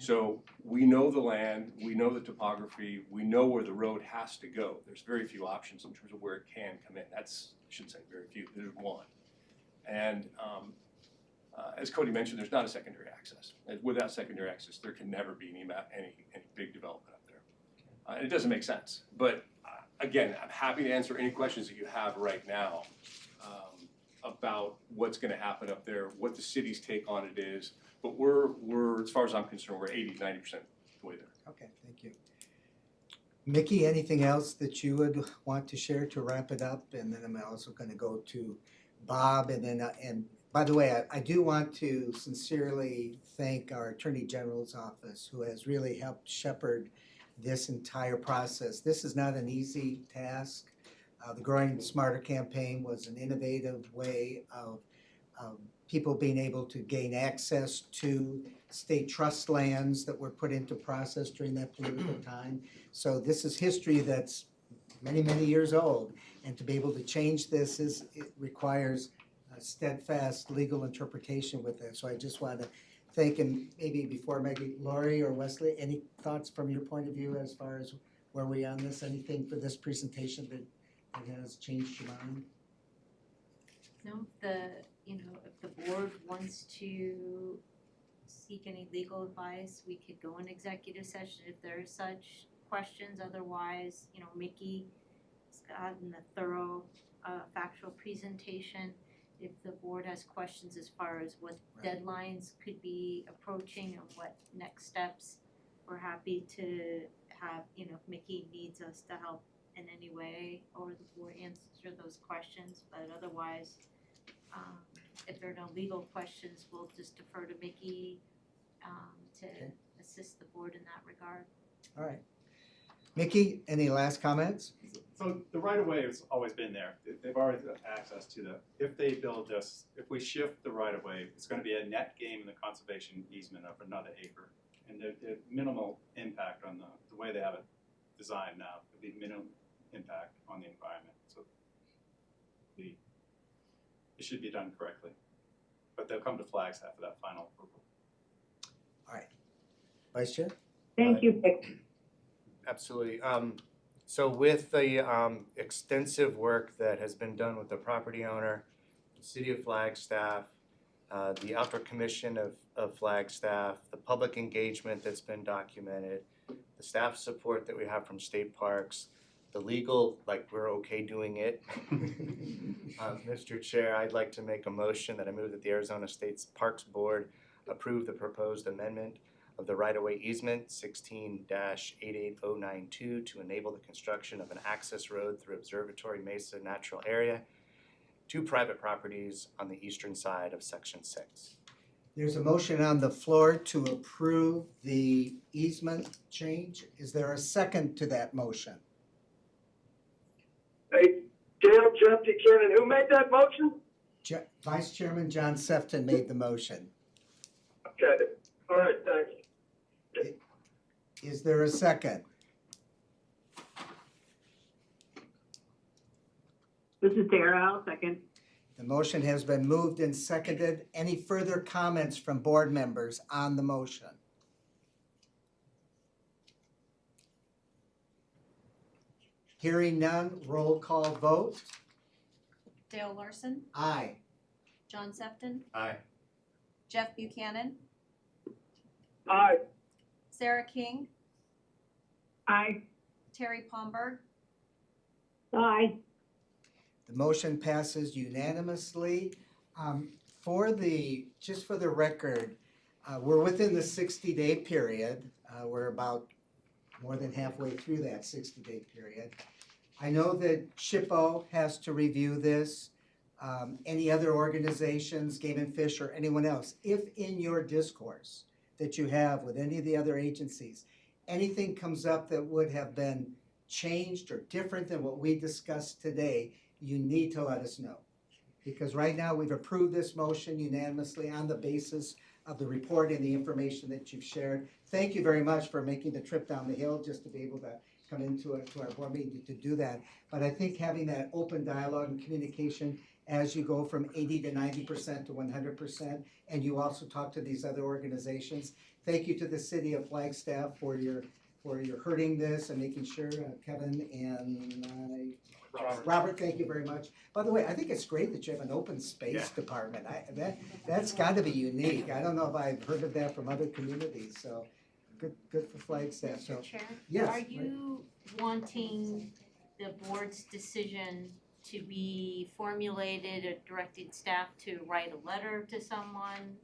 So we know the land, we know the topography, we know where the road has to go. There's very few options in terms of where it can come in. That's, I shouldn't say very few, there's one. And as Cody mentioned, there's not a secondary access. And without secondary access, there can never be any big development up there. It doesn't make sense. But again, I'm happy to answer any questions that you have right now about what's going to happen up there, what the city's take on it is. But we're as far as I'm concerned, we're 80, 90% the way there. Okay, thank you. Mickey, anything else that you would want to share to wrap it up? And then I'm also going to go to Bob, and then and by the way, I do want to sincerely thank our Attorney General's office, who has really helped shepherd this entire process. This is not an easy task. The Growing Smarter campaign was an innovative way of people being able to gain access to state trust lands that were put into process during that political time. So this is history that's many, many years old. And to be able to change this it requires a steadfast legal interpretation with it. So I just want to thank, and maybe before Maggie, Lori or Wesley, any thoughts from your point of view as far as where we on this? Anything for this presentation that has changed your mind? No, if the board wants to seek any legal advice, we could go in executive session if there are such questions. Otherwise, Mickey's gotten a thorough, factual presentation. If the board has questions as far as what deadlines could be approaching and what next steps, we're happy to have, if Mickey needs us to help in any way, or the board answer those questions. But otherwise, if there are no legal questions, we'll just defer to Mickey to assist the board in that regard. All right. Mickey, any last comments? So the right of way has always been there. They've already got access to if they build this, if we shift the right of way, it's going to be a net gain in the conservation easement of another acre. And the minimal impact on the way they have it designed now, would be minimal impact on the environment. So it should be done correctly. But they'll come to Flagstaff for that final approval. All right. Vice Chair? Thank you, Vic. Absolutely. So with the extensive work that has been done with the property owner, the City of Flagstaff, the Outdoor Commission of Flagstaff, the public engagement that's been documented, the staff support that we have from state parks, the legal, we're okay doing it. Mr. Chair, I'd like to make a motion that I move that the Arizona State Parks Board approve the proposed amendment of the right-of-way easement 16-88092 to enable the construction of an access road through Observatory Mesa Natural Area to private properties on the eastern side of Section 6. There's a motion on the floor to approve the easement change. Is there a second to that motion? Hey, Dale, Jeff Buchanan, who made that motion? Vice Chairman John Sefton made the motion. Okay, all right, thanks. Is there a second? This is Tara, I'll second. The motion has been moved and seconded. Any further comments from board members on the motion? Hearing none, roll call vote. Dale Larson, Aye. John Sefton, Aye. Jeff Buchanan, Aye. Sarah King, Aye. Terry Palmberg, Aye. The motion passes unanimously. Just for the record, we're within the 60-day period. We're about more than halfway through that 60-day period. I know that SHPO has to review this. Any other organizations, Game and Fish, or anyone else, if in your discourse that you have with any of the other agencies, anything comes up that would have been changed or different than what we discussed today, you need to let us know. Because right now we've approved this motion unanimously on the basis of the report and the information that you've shared. Thank you very much for making the trip down the hill just to be able to come into to our board meeting to do that. But I think having that open dialogue and communication as you go from 80 to 90% to 100%, and you also talk to these other organizations. Thank you to the city of Flagstaff for your hurting this and making sure, Kevin and Robert, thank you very much. By the way, I think it's great that you have an open space department. That's got to be unique. I don't know if I've heard of that from other communities, so good for Flagstaff. So, Mr. Chair? yes. Are you wanting the board's decision to be formulated or directing staff to write a letter to someone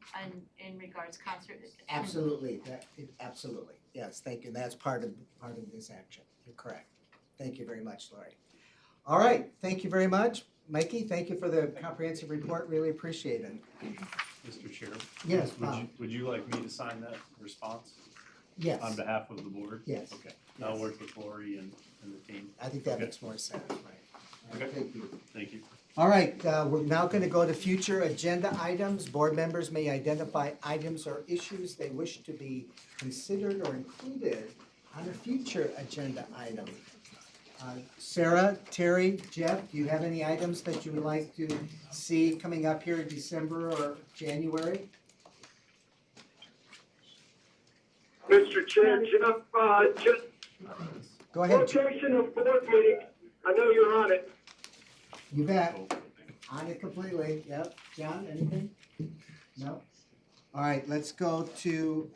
in regards concert? Absolutely, absolutely. Yes, thank you. That's part of this action. You're correct. Thank you very much, Lori. All right, thank you very much. Mikey, thank you for the comprehensive report. Really appreciate it. Mr. Chair? Yes, Would you like me to sign that response? Yes. On behalf of the board? Yes. Okay, I'll work with Lori and the team. I think that Okay. makes more sense, right? Okay. Thank you. Thank you. All right, we're now going to go to future agenda items. Board members may identify items or issues they wish to be considered or included on a future agenda item. Sarah, Terry, Jeff, do you have any items that you would like to see coming up here in December or January? Mr. Chair, Jeff, just Go ahead. location of board meeting, I know you're on it. You bet. On it completely, yep. John, anything? No? All right, let's go to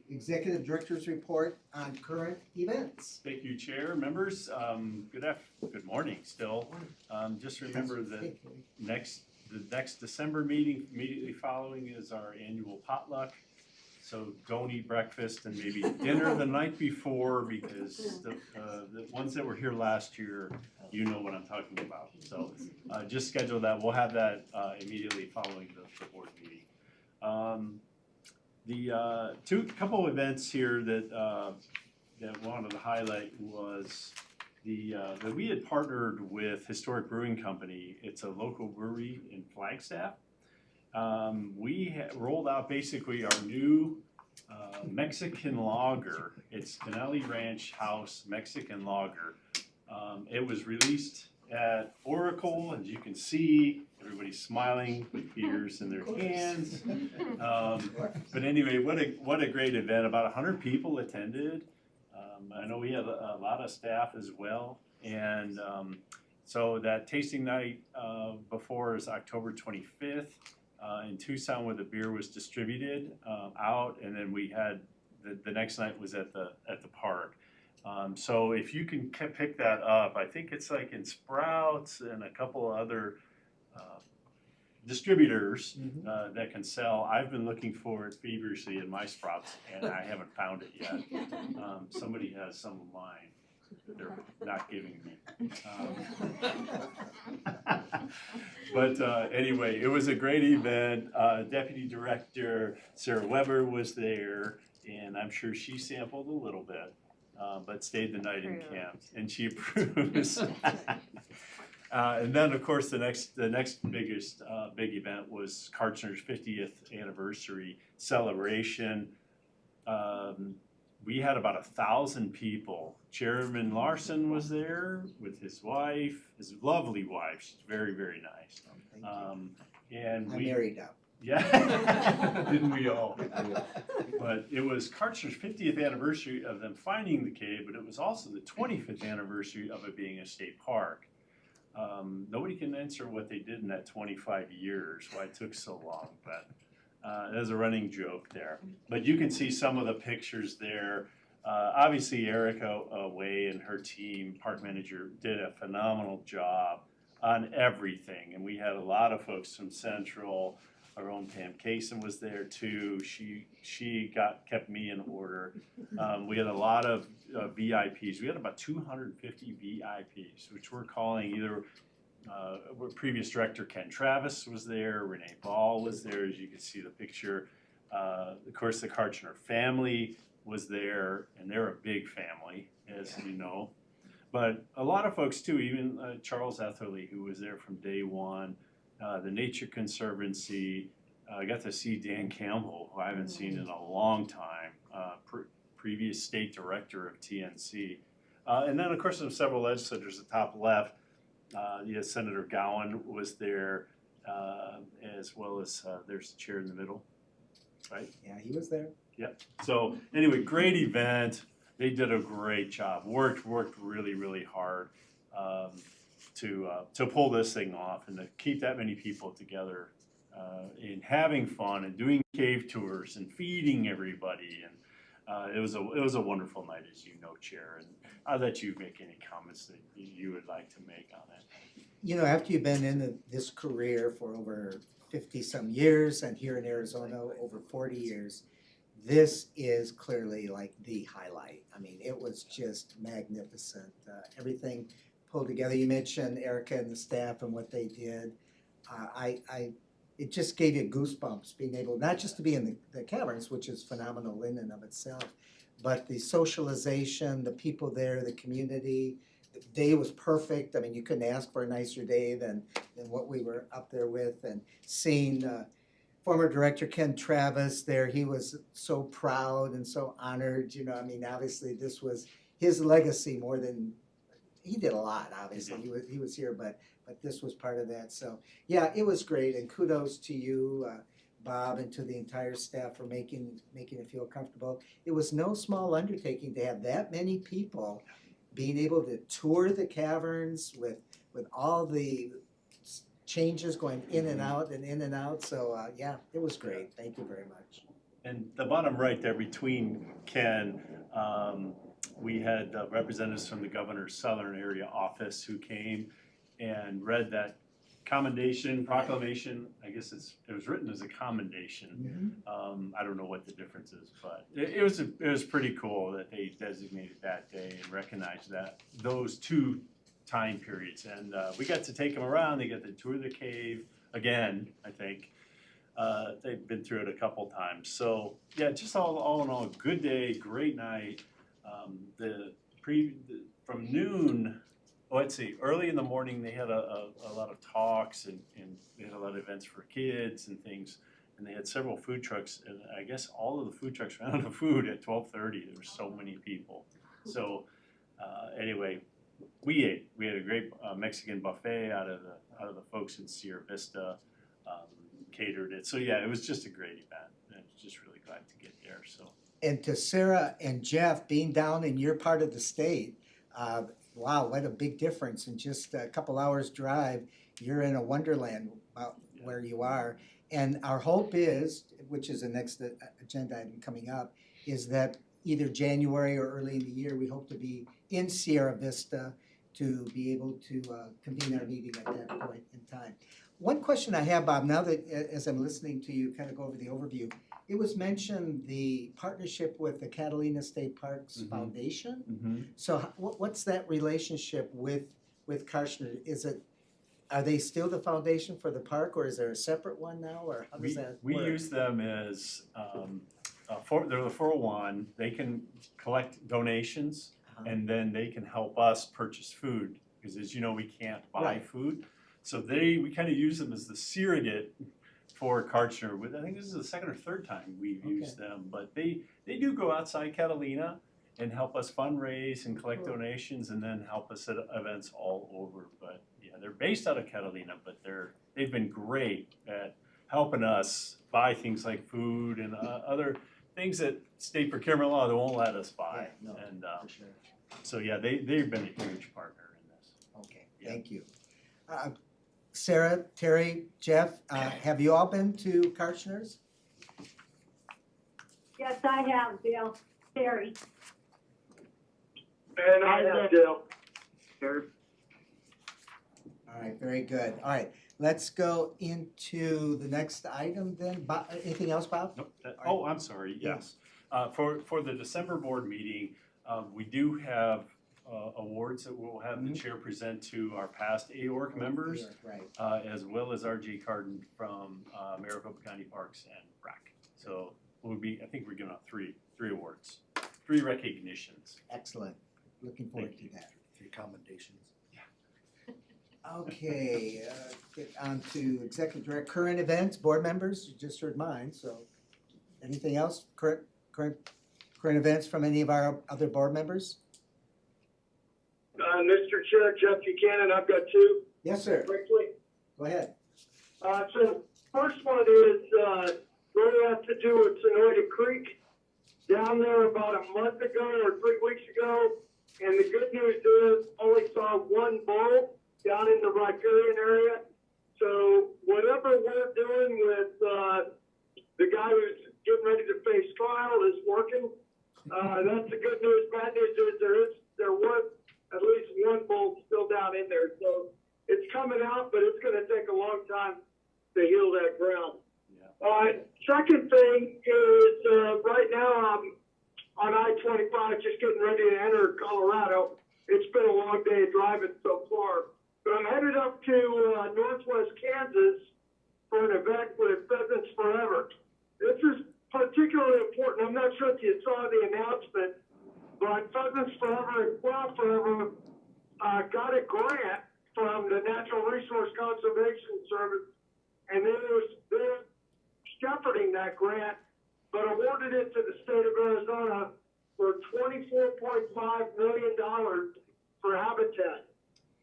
Executive Director's Report on current events. Thank you, Chair, members. Good morning still. Just remember that the next December meeting immediately following is our annual potluck. So don't eat breakfast and maybe dinner the night before, because the ones that were here last year, you know what I'm talking about. So just schedule that. We'll have that immediately following the board meeting. The couple events here that wanted to highlight was that we had partnered with Historic Brewing Company. It's a local brewery in Flagstaff. We rolled out basically our new Mexican lager. It's Canelli Ranch House Mexican lager. It was released at Oracle, as you can see. Everybody's smiling with beers in their hands. But anyway, what a great event. About 100 people attended. I know we had a lot of staff as well. And so that tasting night before is October 25th. In Tucson, where the beer was distributed out, and then we had the next night was at the park. So if you can pick that up, I think it's like in Sprouts and a couple of other distributors that can sell. I've been looking for it feverishly in my Sprouts, and I haven't found it yet. Somebody has some of mine that they're not giving me. But anyway, it was a great event. Deputy Director Sarah Weber was there, and I'm sure she sampled a little bit, but stayed the night in camp, and she approves. And then, of course, the next biggest big event was Kartchner's 50th anniversary celebration. We had about 1,000 people. Chairman Larson was there with his wife, his lovely wife. She's very, very nice. And I'm married now. Yeah, didn't we all? But it was Kartchner's 50th anniversary of them finding the cave, but it was also the 25th anniversary of it being a state park. Nobody can answer what they did in that 25 years, why it took so long, but there's a running joke there. But you can see some of the pictures there. Obviously, Erica Way and her team, park manager, did a phenomenal job on everything. And we had a lot of folks from Central. Our own Pam Kaysen was there too. She kept me in order. We had a lot of VIPs. We had about 250 VIPs, which we're calling either previous director Ken Travis was there, Renee Ball was there, as you can see the picture. Of course, the Kartchner family was there, and they're a big family, as you know. But a lot of folks too, even Charles Etherly, who was there from day one, the Nature Conservancy. I got to see Dan Campbell, who I haven't seen in a long time, previous state director of TNC. And then, of course, there's several legislators at the top left. Yes, Senator Gowan was there, as well as there's the chair in the middle, right? Yeah, he was there. Yep. So anyway, great event. They did a great job. Worked really, really hard to pull this thing off and to keep that many people together and having fun and doing cave tours and feeding everybody. And it was a wonderful night, as you know, Chair. And I'll let you make any comments that you would like to make on it. You know, after you've been in this career for over 50-some years and here in Arizona over 40 years, this is clearly like the highlight. I mean, it was just magnificent. Everything pulled together. You mentioned Erica and the staff and what they did. It just gave you goosebumps being able not just to be in the caverns, which is phenomenal in and of itself, but the socialization, the people there, the community. The day was perfect. I mean, you couldn't ask for a nicer day than what we were up there with. And seeing former director Ken Travis there, he was so proud and so honored. You know, I mean, obviously this was his legacy more than he did a lot. Obviously, he was here, but this was part of that. So yeah, it was great, and kudos to you, Bob, and to the entire staff for making it feel comfortable. It was no small undertaking to have that many people being able to tour the caverns with all the changes going in and out and in and out. So yeah, it was great. Thank you very much. And the bottom right there between Ken, we had representatives from the governor's southern area office who came and read that commendation proclamation. I guess it was written as a commendation. I don't know what the difference is, but it was pretty cool that they designated that day and recognized those two time periods. And we got to take them around. They got to tour the cave again, I think. They've been through it a couple times. So yeah, just all in all, good day, great night. From noon, early in the morning they had a lot of talks and they had a lot of events for kids and things. And they had several food trucks, and I guess all of the food trucks ran out of food at 12:30. There were so many people. So anyway, we ate. We had a great Mexican buffet out of the folks in Sierra Vista. Catered it. So yeah, it was just a great event. And I was just really glad to get there. So. And to Sarah and Jeff, being down in your part of the state, wow, what a big difference. In just a couple hours drive, you're in a wonderland where you are. And our hope is, which is the next agenda item coming up, is that either January or early in the year, we hope to be in Sierra Vista to be able to convene our meeting at that point in time. One question I have, Bob, now that as I'm listening to you kind of go over the overview, it was mentioned the partnership with the Catalina State Parks Foundation. So what's that relationship with Karshner? Are they still the foundation for the park, or is there a separate one now, or how does that work? We use them as they're the 401. They can collect donations, and then they can help us purchase food, because as you know, we can't buy food. So we kind of use them as the surrogate for Karshner. I think this is the second or third time we've used them, but they do go outside Catalina and help us fundraise and collect donations, and then help us at events all over. But yeah, they're based out of Catalina, but they've been great at helping us buy things like food and other things that state procurement law they won't let us buy. And for sure. So yeah, they've been a huge partner in this. Okay, thank you. Sarah, Terry, Jeff, have you all been to Karshner's? Yes, I have, Bill. Terry. And I have, Dale. Sure. All right, very good. All right, let's go into the next item then. Bob, anything else, Bob? Nope. I'm sorry, yes. For the December board meeting, we do have awards that we'll have the chair present to our past AORC members, as well as R.J. Carden from Maricopa County Parks and BRAC. So I think we're giving out three awards, 3 recognitions. Excellent. Looking forward to that. 3 commendations. Okay, get on to executive director, current events, board members. You just heard mine, so anything else? Current events from any of our other board members? Mr. Chair, Jeff Buchanan, I've got two. Yes, sir. Quickly. Go ahead. So first one is, really has to do with Sonoyta Creek. Down there about a month ago or 3 weeks ago, and the good news is only saw one bull down in the riparian area. So whatever we're doing with, the guy who's getting ready to face trial is working. That's the good news. Bad news is there was at least one bull still down in there. So it's coming out, but it's gonna take a long time to heal that ground. Second thing is, right now I'm on I-25 just getting ready to enter Colorado. It's been a long day of driving so far, but I'm headed up to Northwest Kansas for an event with Pheasants Forever. This is particularly important. I'm not sure if you saw the announcement, but Pheasants Forever and Quail Forever got a grant from the Natural Resource Conservation Service, and they're shepherding that grant, but awarded it to the state of Arizona for $24.5 million for habitat.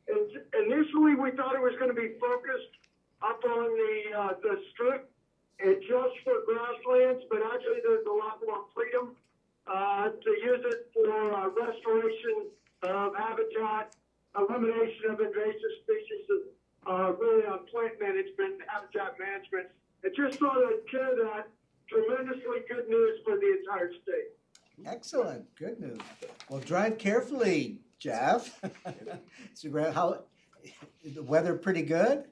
And initially, we thought it was going to be focused up on the strip and just for grasslands, but actually there's a lot more freedom to use it for restoration of habitat, elimination of invasive species, really on plant management, habitat management. I just thought I'd share that. Tremendously good news for the entire state. Excellent, good news. Well, drive carefully, Jeff. So, how, the weather pretty good?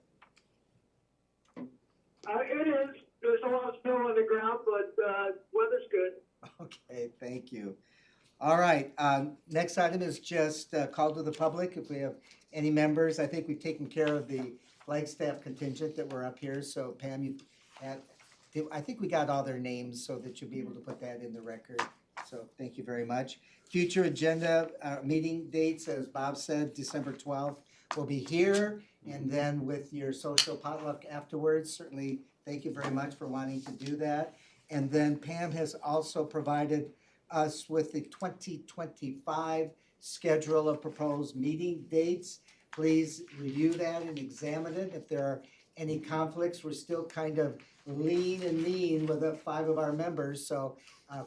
It is. There's a lot of snow on the ground, but weather's good. Okay, thank you. All right, next item is just call to the public. If we have any members, I think we've taken care of the Flagstaff contingent that were up here. So Pam, you had, I think we got all their names so that you'll be able to put that in the record. So thank you very much. Future agenda meeting dates, as Bob said, December 12th. We'll be here, and then with your social potluck afterwards. Certainly, thank you very much for wanting to do that. And then Pam has also provided us with the 2025 schedule of proposed meeting dates. Please review that and examine it. If there are any conflicts, we're still kind of lean and mean with 5 of our members, so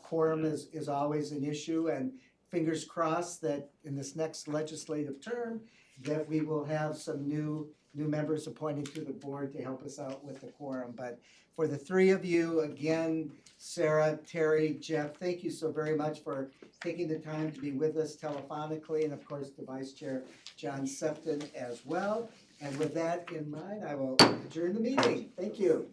quorum is always an issue, and fingers crossed that in this next legislative term that we will have some new members appointed to the board to help us out with the quorum. But for the 3 of you, again, Sarah, Terry, Jeff, thank you so very much for taking the time to be with us telephonically, and of course the Vice Chair, John Septon, as well. And with that in mind, I will adjourn the meeting. Thank you.